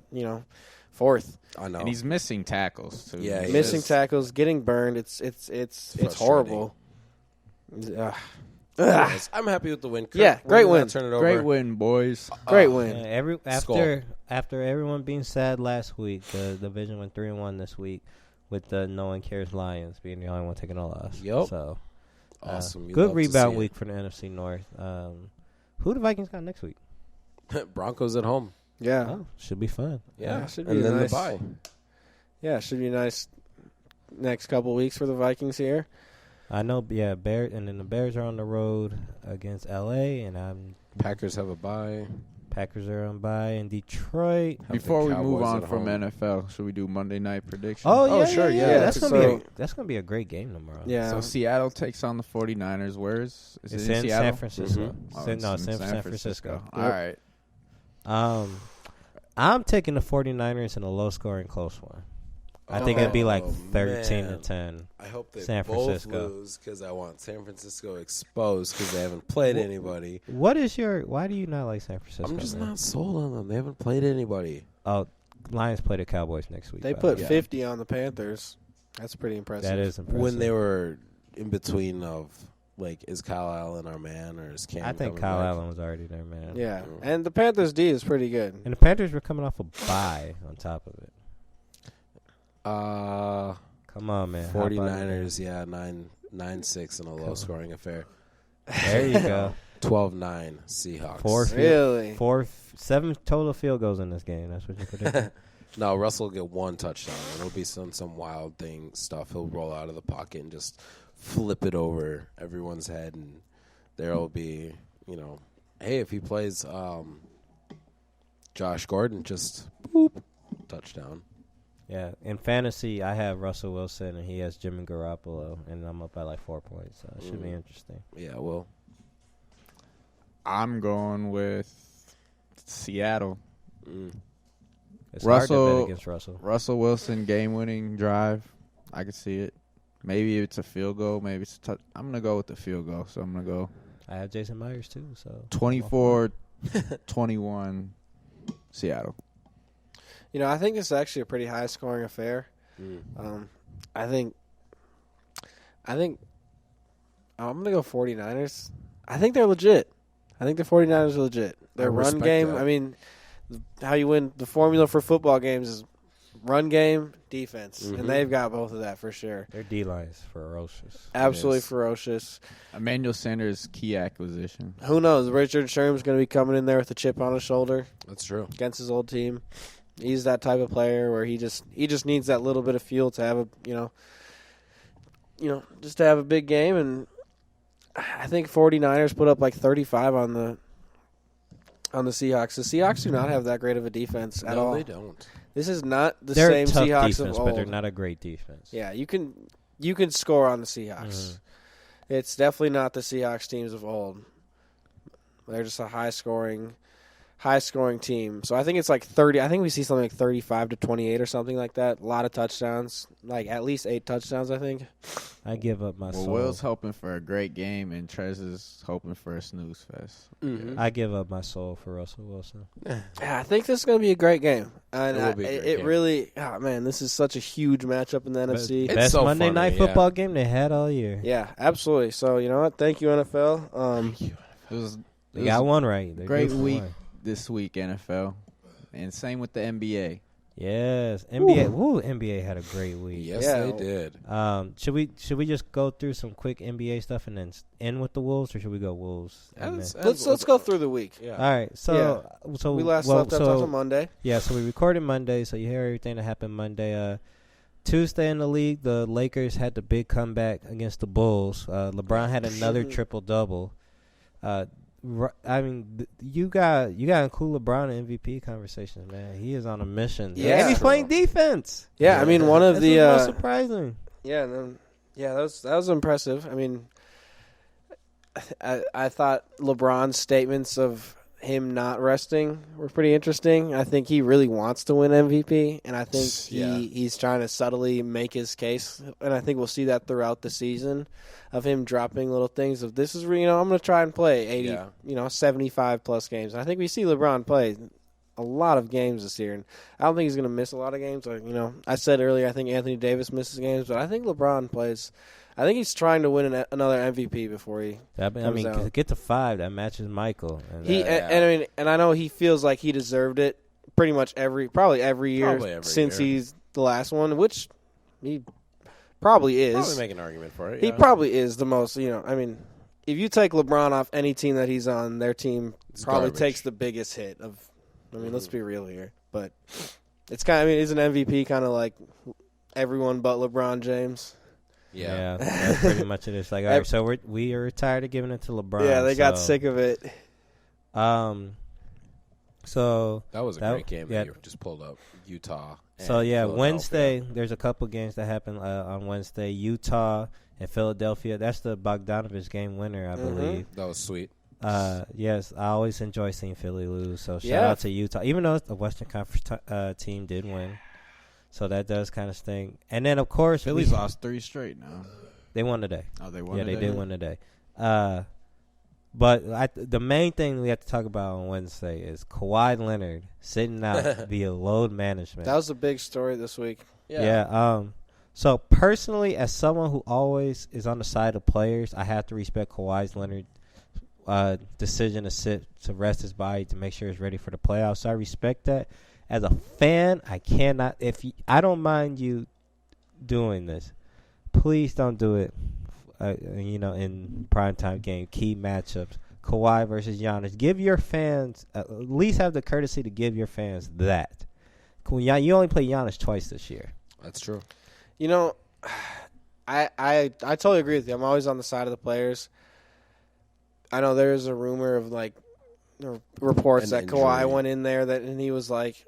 fourth. I know. And he's missing tackles too. Yeah, he Missing is. tackles, getting burned. It's frustrating. horrible. Yes, I'm happy with the win. Kirk. Yeah, We're great gonna win. Turn it over. Great win, boys. Great win. Yeah, Skull. after everyone being sad last week, the division went 3-1 this week, with the no one cares Lions being the only one taking a loss. Yep. So Awesome. You good love to rebound see week for the NFC North. Who the Vikings got next week? it. Broncos at home. Yeah. Oh, should be fun. Yeah, should be and then nice. the bye. Yeah, should be nice next couple weeks for the Vikings here. I know. Yeah, and then the Bears are on the road against LA, and Packers have a bye. Packers are on bye in Detroit. Have the Before we move Cowboys on at from home. NFL, should we do Monday night prediction? Oh, sure, yeah. That's So- gonna be a great game tomorrow. Yeah. So Seattle takes on the 49ers. Where is It's it in in Seattle? San Francisco. Mhm. Oh, San it's in San Francisco. All right. I'm taking the 49ers in a low-scoring close one. I think it'd be like 13-10. I hope they San both Francisco. lose because I want San Francisco exposed because they haven't played anybody. Why do you not like San Francisco? I'm just man? not sold on them. They haven't played anybody. Oh, Lions play the Cowboys next week. They by put the way. 50 on the Panthers. That's pretty impressive. That is impressive. When they were in between of, is Kyle Allen our man or is Cam I think coming Kyle back? Allen was already there, man. Yeah. And the Panthers D is pretty good. And the Panthers were coming off a bye on top of it. Come on, man. How about 49ers, yeah, 9-6 in a low-scoring affair. that? There you go. 12-9 Seahawks. Really? 7 total field goals in this game. That's what you predicted. No, Russell will get one touchdown. It'll be some wild thing stuff. He'll roll out of the pocket and just flip it over everyone's head, and there will be, hey, if he plays Josh Gordon, just boop, touchdown. Yeah, in fantasy, I have Russell Wilson, and he has Jimmy Garoppolo, and I'm up by like 4 points, so it should be interesting. Yeah, well, I'm going with Seattle. It's hard to Russell- bet against Russell. Russell Wilson game-winning drive. I could see it. Maybe it's a field goal. Maybe it's a touch. I'm going to go with the field goal, so I'm going to go I have Jason Myers, too, so 24-21 Seattle. I think it's actually a pretty high-scoring affair. I think I'm going to go 49ers. I think they're legit. I think the 49ers are legit. Their run respect game, that. how you win the formula for football games is run game, defense. And they've got both of that for sure. their D-line is ferocious. Absolutely Yes. ferocious. Emmanuel Sanders' key acquisition. Who knows? Richard Sherman's going to be coming in there with a chip on his shoulder that's true. against his old team. He's that type of player where he just needs that little bit of fuel to have a just to have a big game. And I think 49ers put up like 35 on the Seahawks. The Seahawks do not have that great of a defense at all. No, they don't. This is not the They're same a tough Seahawks defense, of old. but they're not a great defense. Yeah, you can score on the Seahawks. Mm-hmm. It's definitely not the Seahawks teams of old. They're just a high scoring team. So I think it's like 30. I think we see something like 35-28 or something like that. A lot of touchdowns, like at least 8 touchdowns. I think. I give up my soul. Will's hoping for a great game, and Trez is hoping for a snooze fest. Mm-hmm. I give up my soul for Russell Wilson. Yeah, I think this is going to be a great game. And It will be a great game. Really, oh man, this is such a huge matchup in the NFC. It's Best so Monday funny, night yeah. football game they had all year. Yeah, absolutely. So you know what? Thank you, NFL. It was They got one right. They're great good for week one. this week, NFL, and same with the NBA. Yes, NBA. Woo, NBA had a great week. Yes, Yeah. they did. Should we just go through some quick NBA stuff and then end with the Wolves, or should we go Wolves? and then- Let's go through the week. Yeah. All right. So We left up on Monday. Yeah, so we recorded Monday, so you hear everything that happened Monday. Tuesday in the league, the Lakers had the big comeback against the Bulls. LeBron had another triple-double. You got to include LeBron in MVP conversations, man. He is on a mission. Yeah. And he's playing defense. Yeah, I mean one of That's the what's most surprising. yeah, that was impressive. I mean, I thought LeBron's statements of him not resting were pretty interesting. I think he really wants to win MVP, and I think he's trying to subtly make his case. And I think we'll see that throughout the season of him dropping little things of this is I'm going to try and play 80, 75 plus games. And I think we see LeBron play a lot of games this year, and I don't think he's going to miss a lot of games. I said earlier I think Anthony Davis misses games, but I think LeBron plays. I think he's trying to win another MVP before he. To get to 5, that matches Michael. And I know he feels like he deserved it pretty much every year since he's the last one, which he probably is. Probably make an argument for it. He probably is the most. If you take LeBron off any team that he's on, their team probably garbage. takes the biggest hit of. Let's be real here, but it's kind of. Is an MVP kind of like everyone but LeBron James. Yeah, that's pretty much it. It's like, all right, so we are tired of giving it to LeBron. Yeah, they got sick of it. So that was a great game that you just pulled up. Utah. So Wednesday, there's a couple games that happened on Wednesday. Utah and Philadelphia. That's the Bogdanovich game winner, I believe. That was sweet. Yes, I always enjoy seeing Philly lose. So shout out to Utah, even though the Western Conference team did win. So that does kind of sting. And then, of course, Philly's lost 3 straight now. They won today. Oh, they won. Yeah, today? they did win today. But the main thing we have to talk about on Wednesday is Kawhi Leonard sitting out via load management. That was a big story this week. Yeah. So personally, as someone who always is on the side of players, I have to respect Kawhi Leonard's decision to rest his body to make sure he's ready for the playoffs. So I respect that. As a fan, I cannot. I don't mind you doing this. Please don't do it. In primetime game, key matchups, Kawhi versus Giannis. Give your fans at least have the courtesy to give your fans that. You only play Giannis twice this year. That's true. I totally agree with you. I'm always on the side of the players. I know there's a rumor of reports that Kawhi went in there and he was like.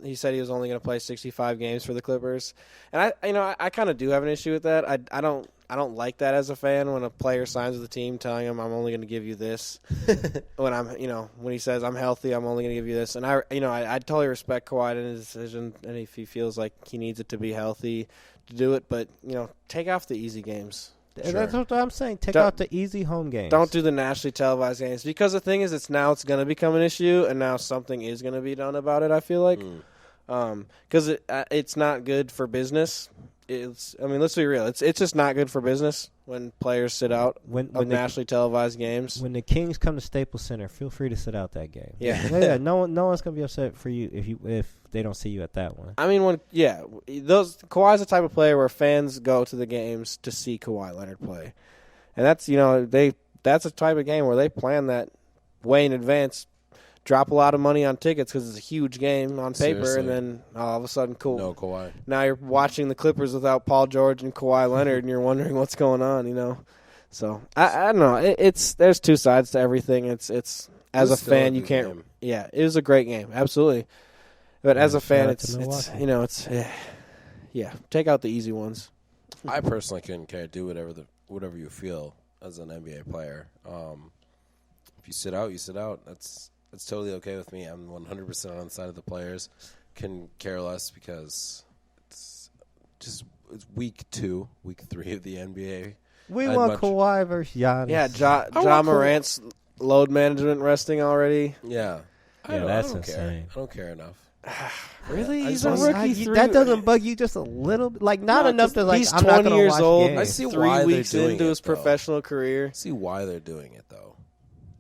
He said he was only going to play 65 games for the Clippers, and I kind of do have an issue with that. I don't like that as a fan when a player signs with the team telling him I'm only going to give you this. when he says I'm healthy, I'm only going to give you this, and I totally respect Kawhi in his decision, and if he feels like he needs it to be healthy to do it, but take off the easy games. Sure. That's what I'm saying. Take out the easy home games. Don't do the nationally televised games because the thing is, it's going to become an issue, and now something is going to be done about it. I feel like, because it's not good for business. Let's be real. It's just not good for business when players sit out when nationally televised games. When the Kings come to Staples Center, feel free to sit out that game. Yeah, no one's gonna be upset for you if they don't see you at that one. Kawhi's the type of player where fans go to the games to see Kawhi Leonard play, and that's that's a type of game where they plan that way in advance. Drop a lot of money on tickets because it's a huge game on paper, Seriously. and then all of a sudden, cool. No Kawhi. Now you're watching the Clippers without Paul George and Kawhi Leonard, and you're wondering what's going on, So I don't know. There's two sides to everything. It's as a fan you can't. Game. Yeah, it was a great game, absolutely. But as a fan, it's take out the easy ones. I personally couldn't care. Do whatever you feel as an NBA player. If you sit out, you sit out. That's totally okay with me. I'm 100% on the side of the players. Can care less because it's week 2, week 3 of the NBA. We want Kawhi versus Giannis. Yeah, Ja Morant's load management resting already. Yeah. That's I don't insane. care. I don't care enough. Really? I He's just a want- rookie. That doesn't bug you just a little, like not enough to like. He's I'm not 20 gonna years watch old. games. I see 3 why they're weeks doing into it, his though. professional career. See why they're doing it though.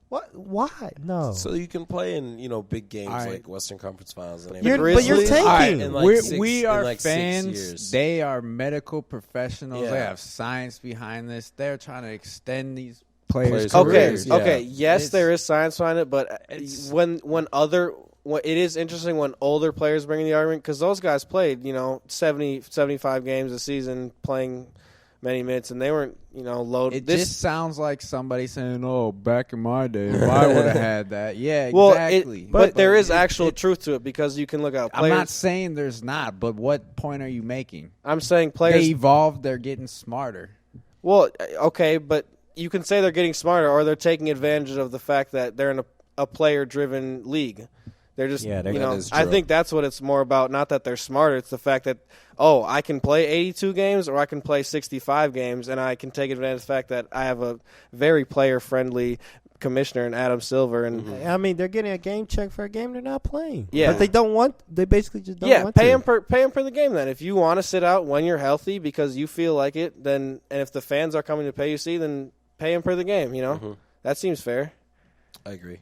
What? Why? No. So you can play in big games All right. like Western Conference Finals. And but you're Grizzlies? tanking. In like we are 6 fans. years. They are medical professionals. Yeah. They have science behind this. They're trying to extend these players' Players' Okay, careers, okay. yeah. Yes, there is science behind it, but it is interesting when older players bring in the argument because those guys played 70, 75 games a season playing many minutes, and they weren't loaded. It just sounds like somebody saying, "Oh, back in my day, if I would have had that." Yeah, exactly. But there is actual truth to it because you can look at players. I'm not saying there's not, but what point are you making? I'm saying players. They evolved. They're getting smarter. Well, okay, but you can say they're getting smarter, or they're taking advantage of the fact that they're in a player-driven league. They're just, Yeah, that is I true. think that's what it's more about. Not that they're smarter. It's the fact that, I can play 82 games or I can play 65 games, and I can take advantage of the fact that I have a very player-friendly commissioner in Adam Silver. And I mean, they're getting a game check for a game they're not playing. Yeah. But they don't want. They basically just don't want pay to. him for the game then. If you want to sit out when you're healthy because you feel like it, then and if the fans are coming to pay you, then pay him for the game. That seems fair. I agree.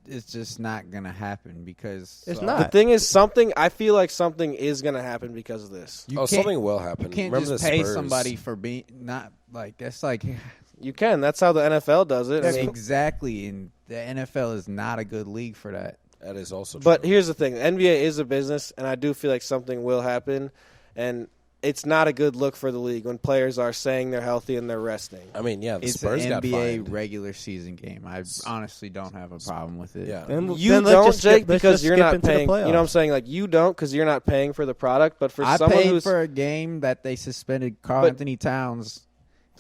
It's just not going to happen because It's The not. thing is, I feel like something is going to happen because of this. Something will happen. You can't Remember just the pay Spurs? somebody for being not like that's like You can. That's how the NFL does it. I mean, exactly, and the NFL is not a good league for that. That is also true. but here's the thing: the NBA is a business, and I do feel like something will happen, and it's not a good look for the league when players are saying they're healthy and they're resting. I mean, yeah, the It's Spurs an got NBA fined. regular season game. I honestly don't have a problem with it. Yeah. You let's don't, just skip- Jake, let's because just you're skip not into the paying. You know what I'm playoffs. saying? Like you don't because you're not paying for the product. But for I someone paid who's for a game that they suspended Karl But- Anthony Towns,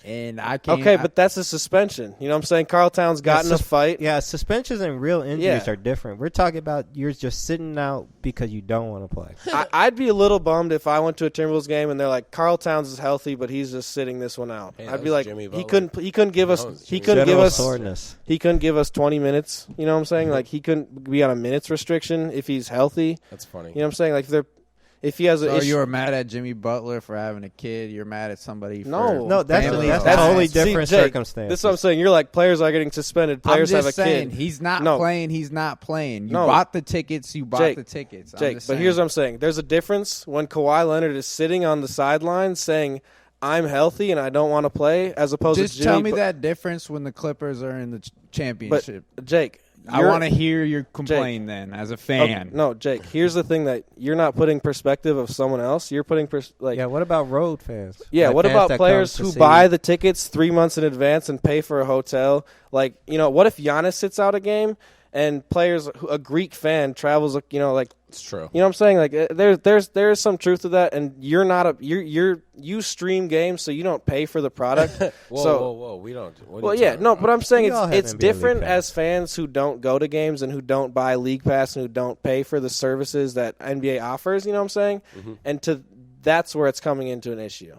and I can't. okay, but that's a suspension. You know what I'm saying? Carl Towns got in a fight. Yeah, suspensions and real injuries Yeah. are different. We're talking about you're just sitting out because you don't want to play. I'd be a little bummed if I went to a Timberwolves game and they're like, Carl Towns is healthy, but he's just sitting this one out. Hey, that I'd be was like, Jimmy he Butler. couldn't give us That was he Jimmy couldn't give General us soreness. he couldn't give us 20 minutes. You know what I'm saying? Like he couldn't be on a minutes restriction if he's healthy. That's funny. You know what I'm saying? Like if he has a So issue. you were mad at Jimmy Butler for having a kid. You're mad at somebody. No. No, that's family that's life. totally See, different Jake, circumstances. This is what I'm saying. You're like players are getting suspended. I'm Players have just a saying kid. he's not No. playing. He's not playing. You No. bought the tickets. You bought Jake, the tickets. I'm Jake, just but saying. here's what I'm saying. There's a difference when Kawhi Leonard is sitting on the sidelines saying, "I'm healthy and I don't want to play," as opposed Just to Jimmy tell me that difference when the Clippers are in the championship. Jake. I want to hear your complaint then, as a fan. Okay, no, Jake. Here's the thing that you're not putting perspective of someone else. You're putting yeah, what about road fans? Yeah, Like what fans about that players come to who see- buy the tickets 3 months in advance and pay for a hotel? Like, what if Giannis sits out a game and a Greek fan travels, It's true. you know what I'm saying? Like, there's some truth to that, and you're not you stream games, so you don't pay for the product. Whoa! We don't. What are Well, you yeah, talking no, about? but I'm saying We all have it's NBA different League Pass. as fans who don't go to games and who don't buy League Pass and who don't pay for the services that NBA offers. You know what I'm saying? And that's where it's coming into an issue.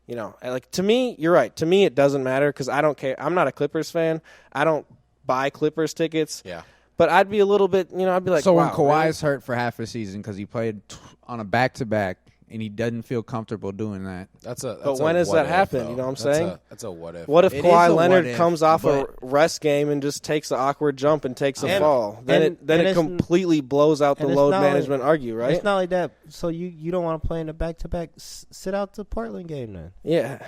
And like to me, you're right. To me, it doesn't matter because I don't care. I'm not a Clippers fan. I don't buy Clippers tickets. Yeah. But I'd be a little bit. I'd be like, so when wow, Kawhi's hurt for half a season because he played on a back-to-back and he doesn't feel comfortable doing that. That's a. But That's when a does what that if, happen? though. You know what I'm That's saying? That's a what if. What if It is Kawhi a Leonard what if, comes off a but- rest game and just takes an awkward jump and takes a And- fall? Then and it it's- completely blows out the and it's load not like- management argue, right? It's not like that. So you don't want to play in a back-to-back. Sit out the Portland game then. Yeah.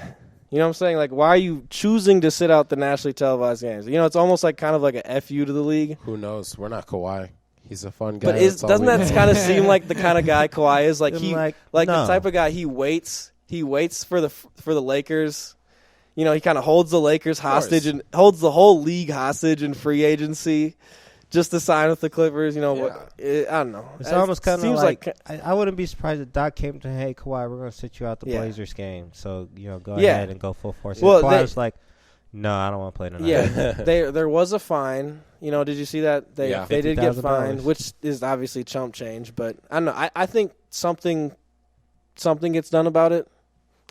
You know what I'm saying? Like, why are you choosing to sit out the nationally televised games? It's almost like kind of like a FU to the league. Who knows? We're not Kawhi. He's a fun guy. But that's all doesn't we that know. kind of seem like the kind of guy Kawhi is? Like I'm he, like, the no. type of guy he waits for the Lakers. You know, he kind of holds the Lakers hostage and holds the whole league hostage in free agency just to sign with the Clippers. You know, I don't know. It's almost kind of like I wouldn't be surprised if Doc came to, hey, Kawhi, we're going to sit you out the Blazers game. So, you know, go ahead and go full force. Well, Kawhi was like, no, I don't want to play tonight. Yeah, there was a fine. You know, did you see that? They did get fined, which is obviously chump change. But I don't know. I think something gets done about it.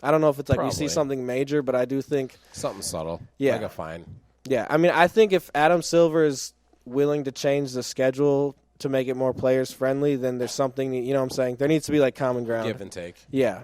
I don't know if it's like we see something major, but I do think something subtle. Yeah, like a fine. Yeah, I mean, I think if Adam Silver is willing to change the schedule to make it more players friendly, then there's something. You know what I'm saying? There needs to be like common ground, give and take. Yeah.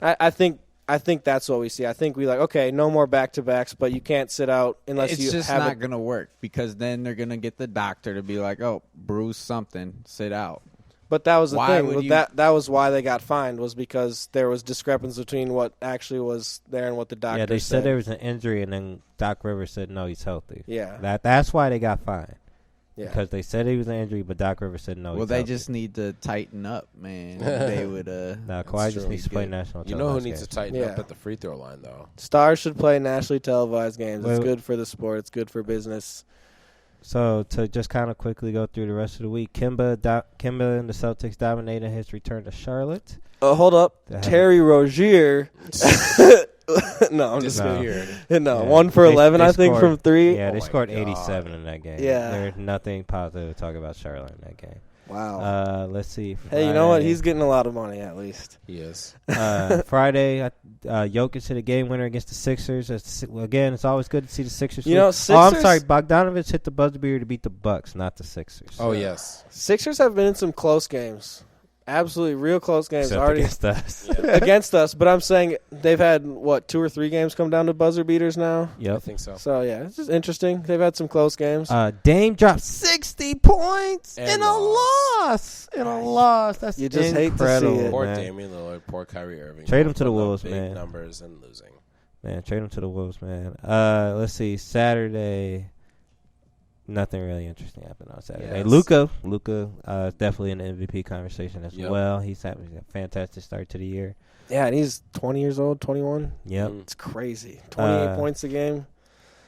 I think that's what we see. I think we like, okay, no more back-to-backs, but you can't sit out unless it's you have just not going to work because then they're going to get the doctor to be like, oh, bruise something, sit out. But that was the thing. That was why they got fined, was because there was discrepancy between what actually was there and what the doctor said. Yeah, they said there was an injury, and then Doc Rivers said, no, he's healthy. Yeah. That's why they got fined. Yeah. Because they said he was an injury, but Doc Rivers said no. Well, they just need to tighten up, man. They would. Kawhi just needs to play national. You know who needs to tighten up at the free throw line, though? Stars should play nationally televised games. It's good for the sport. It's good for business. So to just kind of quickly go through the rest of the week, Kimba and the Celtics dominated his return to Charlotte. Hold up, Terry Rozier. No, I'm just weird. No, 1 for 11, I think, from 3. Yeah, they scored 87 in that game. Yeah, there's nothing positive to talk about Charlotte in that game. Wow. Let's see. Friday. Hey, you know what? He's getting a lot of money at least. He is. Friday, Jokic hit a game winner against the Sixers. Again, it's always good to see the Sixers. You know, Sixers, I'm sorry, Bogdanovich hit the buzzer beater to beat the Bucks, not the Sixers. Oh yes, Sixers have been in some close games. Absolutely, real close games. Except already against us. Against us, but I'm saying they've had 2 or 3 games come down to buzzer beaters now. Yep, I think so. So yeah, it's just interesting. They've had some close games. Dame dropped 60 points in a loss. That's you just incredible. Hate to see it. Poor man. Damian Lillard, poor Kyrie Irving. Trade him to the Wolves, big man. Numbers and losing. Man, trade him to the Wolves, man. Let's see. Saturday. Nothing really interesting happened on Saturday. Yes. Luka, definitely in the MVP conversation as well. He's having a fantastic start to the year. Yeah, and he's 20 years old, 21. Yep. It's crazy. 28 points a game.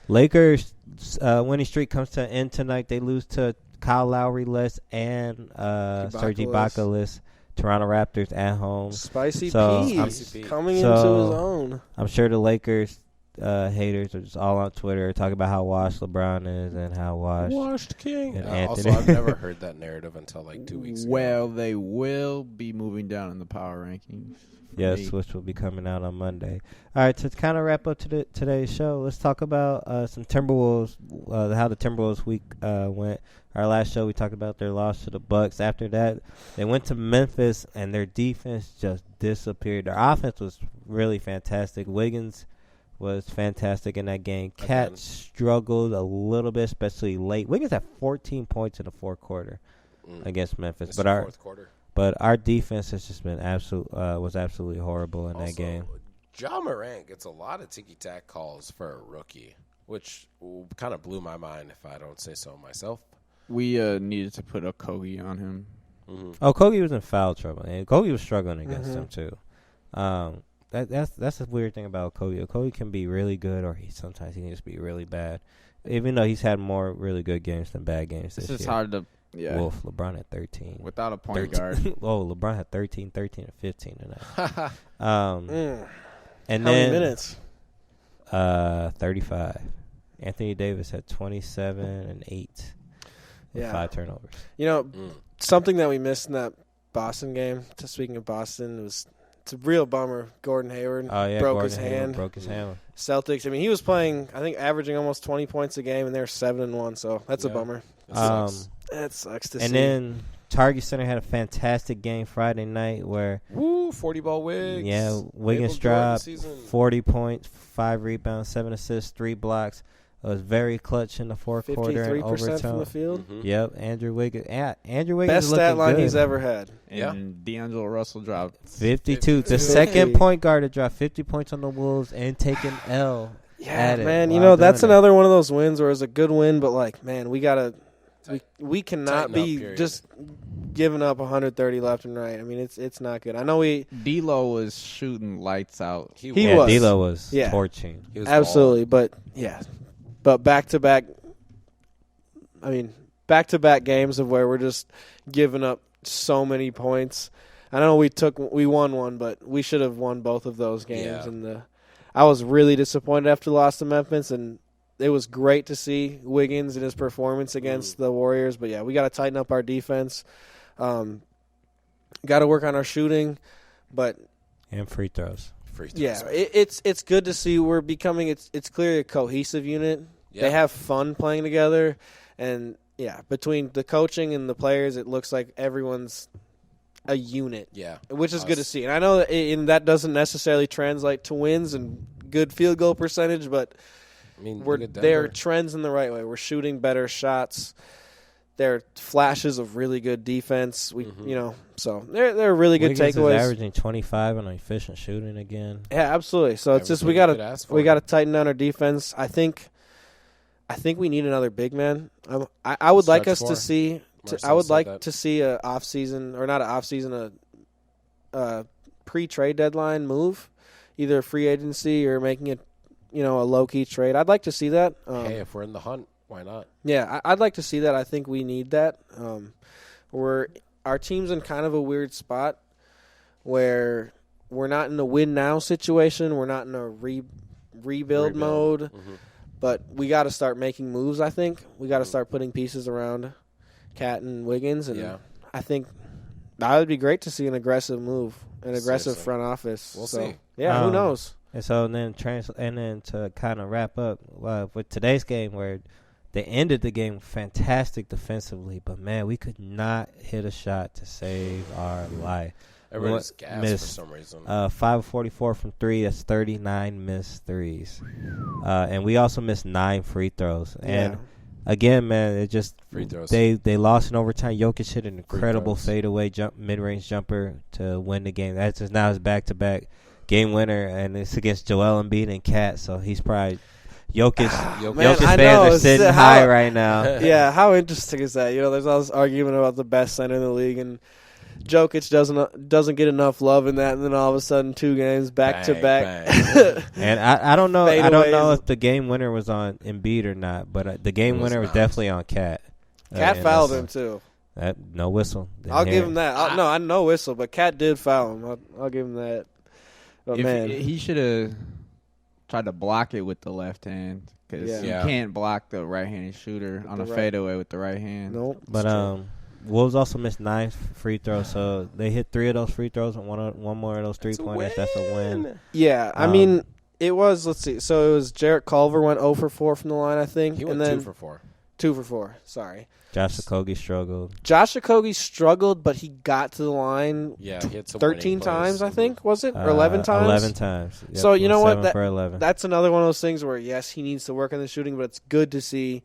Lakers winning streak comes to an end tonight. They lose to Kyle Lowry-less and Serge Ibaka-less. Toronto Raptors at home. Spicy P coming into his own. I'm sure the Lakers haters are just all on Twitter talking about how washed LeBron is and how washed King. And also, I've never heard that narrative until like 2 weeks ago. Well, they will be moving down in the power rankings. Yes, which will be coming out on Monday. All right, to kind of wrap up today's show, let's talk about some Timberwolves, how the Timberwolves week went. Our last show, we talked about their loss to the Bucks. After that, they went to Memphis, and their defense just disappeared. Their offense was really fantastic. Wiggins was fantastic in that game. Cat struggled a little bit, especially late. Wiggins had 14 points in the fourth quarter against Memphis. But our defense has just been was absolutely horrible in that game. Ja Morant gets a lot of ticky-tack calls for a rookie, which kind of blew my mind if I don't say so myself. We needed to put a Kogi on him. Mm-hmm. Oh, Kogi was in foul trouble, and Kogi was struggling against him too. That's the weird thing about Kogi. Kogi can be really good, or sometimes he can just be really bad. Even though he's had more really good games than bad games this year. It's hard to. Yeah. Wolf, LeBron at 13. Without a point guard. LeBron had 13, and 15 tonight. And how many minutes? 35. Anthony Davis had 27 and 8 with 5 turnovers. You know, something that we missed in that Boston game, speaking of Boston, it's a real bummer. Gordon Hayward broke his hand. Celtics, I mean, he was playing, I think, averaging almost 20 points a game, and they're 7-1, so that's a bummer. That sucks to see. And then Target Center had a fantastic game Friday night where 40-ball Wiggs. Yeah, Wiggins dropped 40 points, 5 rebounds, 7 assists, 3 blocks. It was very clutch in the fourth quarter and overtime. 53% from the field. Mm-hmm. Yep, Andrew Wiggins best stat line he's ever had. And D'Angelo Russell dropped 52. The second point guard to drop 50 points on the Wolves and take an L. Yeah, man, you know, that's another one of those wins where it's a good win, but like, man, we cannot be just giving up 130 left and right. I mean, it's not good. I know D'Lo was shooting lights out. He was. D'Lo was Yeah. torching. He was Absolutely, but back-to-back. I mean, back-to-back games of where we're just giving up so many points. I know we won one, but we should have won both of those games. Yeah. And I was really disappointed after the loss to Memphis, and it was great to see Wiggins and his performance against the Warriors. But yeah, we got to tighten up our defense. Got to work on our shooting, but And free throws. yeah, it's good to see we're becoming. It's clearly a cohesive unit. Yeah. They have fun playing together, and yeah, between the coaching and the players, it looks like everyone's a unit. Yeah. Which is good to see. And I know that doesn't necessarily translate to wins and good field goal percentage, but I mean, they're trends in the right way. We're shooting better shots. There are flashes of really good defense. So they're really good Wiggins takeaways. is averaging 25 on efficient shooting again. Yeah, absolutely. So it's just we got to tighten down our defense. I think we need another big man. I would like us to see. I would like to see a off season, or not an off season, a pre-trade deadline move, either free agency or making it, a low key trade. I'd like to see that. Hey, if we're in the hunt, why not? Yeah, I'd like to see that. I think we need that. Our team's in kind of a weird spot where we're not in a win now situation. We're not in a rebuild mode. Mm-hmm. But we got to start making moves, I think. We got to start putting pieces around Cat and Wiggins. And I think that would be great to see an aggressive move, an aggressive front office. We'll see. Yeah, who knows? And so then to kind of wrap up with today's game, where they ended the game fantastic defensively, but, man, we could not hit a shot to save our life. Everyone's gassed for some reason. 5-44 from 3. That's 39 missed threes. And we also missed 9 free throws. And, again, man, it just free throws. They lost in overtime. Jokic hit an incredible fadeaway mid-range jumper to win the game. That's just now his back-to-back game winner, and it's against Joel Embiid and Kat, so he's probably Jokic fans are sitting high right now. Yeah, how interesting is that? There's all this argument about the best center in the league, and Jokic doesn't get enough love in that, and then all of a sudden 2 games back to back. And I don't know if the game winner was on Embiid or not, but the game winner was definitely on Kat. Kat fouled him too. No whistle. I'll give him that. I no whistle, but Kat did foul him. I'll give him that. But man, he should have tried to block it with the left hand, because you can't block the right-handed shooter on a fadeaway with the right hand. Nope. But Wolves also missed 9 free throws, so they hit 3 of those free throws and one more of those 3-pointers. That's a win. Yeah, I mean, it was. Let's see. So it was Jarrett Culver went 0 for 4 from the line, I think. He went 2 for 4. 2 for 4. Sorry. Josh Okogie struggled. Josh Okogie struggled, but he got to the line. Yeah, he hit some 13 times, I think, was it, or 11 times? 11 times. Yep, so you know what? 7 for 11. That's another one of those things where yes, he needs to work on the shooting, but it's good to see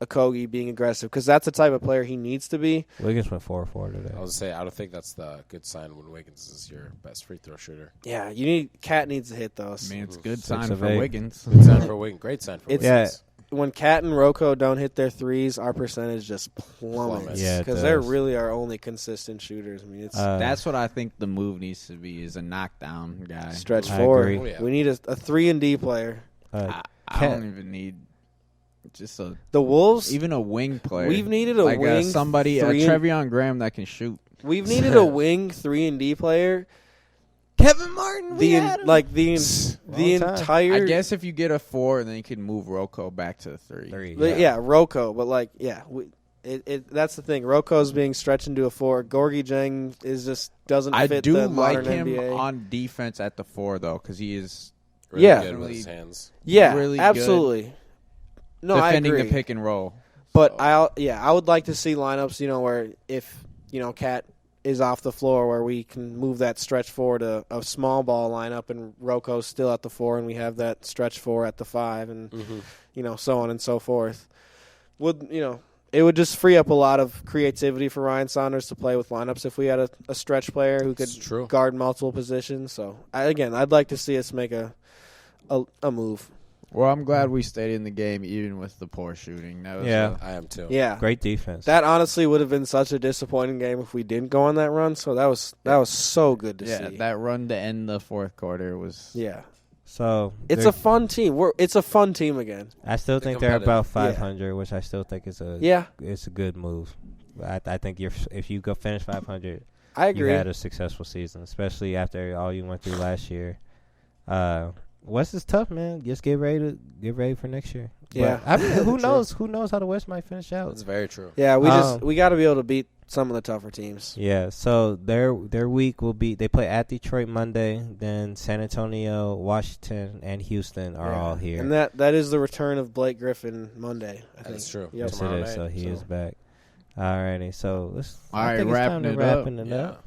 Okogie being aggressive, because that's the type of player he needs to be. Wiggins went 4-4 today. I was going to say, I don't think that's the good sign when Wiggins is your best free throw shooter. Yeah, Cat needs to hit those. I mean, it's a good sign for Wiggins. Good sign for Wiggins. Great sign for Wiggins. Yeah. When Cat and Rocco don't hit their threes, our percentage just plummets. Yeah, because they're really our only consistent shooters. I mean, it's that's what I think the move needs to be, is a knockdown guy. Stretch I 4. agree. Oh, yeah. We need a 3-and-D player. I don't even need just the Wolves. Even a wing player. We've needed a wing, a Trevion Graham that can shoot. We've needed a wing 3-and-D player. Kevin Martin. The entire. I guess if you get a 4, then you can move Rocco back to the 3. Yeah, Rocco, but that's the thing. Rocco's being stretched into a 4. Gorgie Jang doesn't fit the modern NBA. I do like him on defense at the 4 though, because he is really good with his hands. Yeah, really absolutely. Good no, defending I agree. the pick and roll. But I would like to see lineups, where if Cat is off the floor, where we can move that stretch 4 to a small ball lineup, and Rocco's still at the 4, and we have that stretch 4 at the 5, and so on and so forth. It would just free up a lot of creativity for Ryan Saunders to play with lineups if we had a stretch player who could guard multiple positions. So I'd like to see us make a move. Well, I'm glad we stayed in the game even with the poor shooting. That was I am too. Yeah. Great defense. That honestly would have been such a disappointing game if we didn't go on that run. So that was so good to see. that run to end the fourth quarter was. Yeah. So It's a fun team. It's a fun team again. I still think they're about 500, which I still think is it's a good move. I think if you go finish 500, I agree. you had a successful season, especially after all you went through last year. West is tough, man. Just get ready for next year. Yeah. But, I mean, who knows? Who knows how the West might finish out? That's very true. Yeah, we got to be able to beat some of the tougher teams. Yeah, so their week will be they play at Detroit Monday, then San Antonio, Washington, and Houston are all here. And that is the return of Blake Griffin Monday. I think. That's true. Yep. Yes, it is. So he is back. Alrighty, so let's. All I right, think it's time to wrapping it up.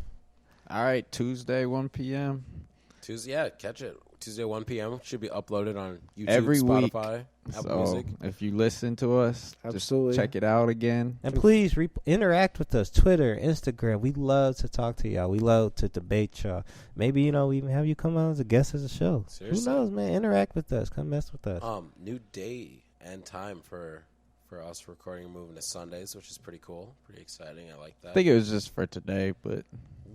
All right, Tuesday 1 p.m. Tuesday, catch it. Tuesday 1 p.m. should be uploaded on YouTube, Every Spotify, week. Apple So Music. if you listen to us, Absolutely. just check it out again. And please interact with us. Twitter, Instagram. We love to talk to y'all. We love to debate y'all. Maybe we even have you come on as a guest as a show. Seriously. Who knows, man? Interact with us. Come mess with us. New day and time for us recording and moving to Sundays, which is pretty cool. Pretty exciting. I like that. I think it was just for today, but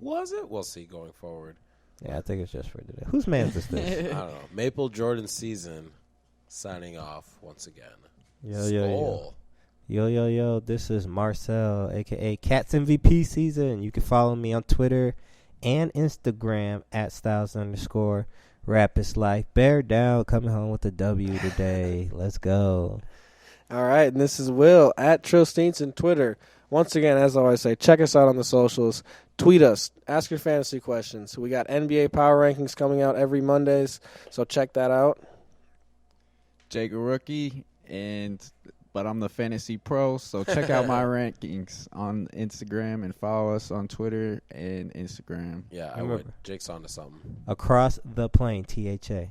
Was it? We'll see going forward. Yeah, I think it's just for today. Whose man's is this? I don't know. Maple Jordan season signing off once again. Yo. This is Marcell, a.k.a. Cats MVP season. You can follow me on Twitter and Instagram at @Styles_Rapist Bear down. Coming home with a W today. Let's go. All right, and this is Will at Tresdon Twitter. Once again, as I always say, check us out on the socials. Tweet us. Ask your fantasy questions. We got NBA Power Rankings coming out every Mondays, so check that out. Jake a rookie, but I'm the fantasy pro, so check out my rankings on Instagram and follow us on Twitter and Instagram. Yeah, I would. Jake's onto something. Across the plane, THA.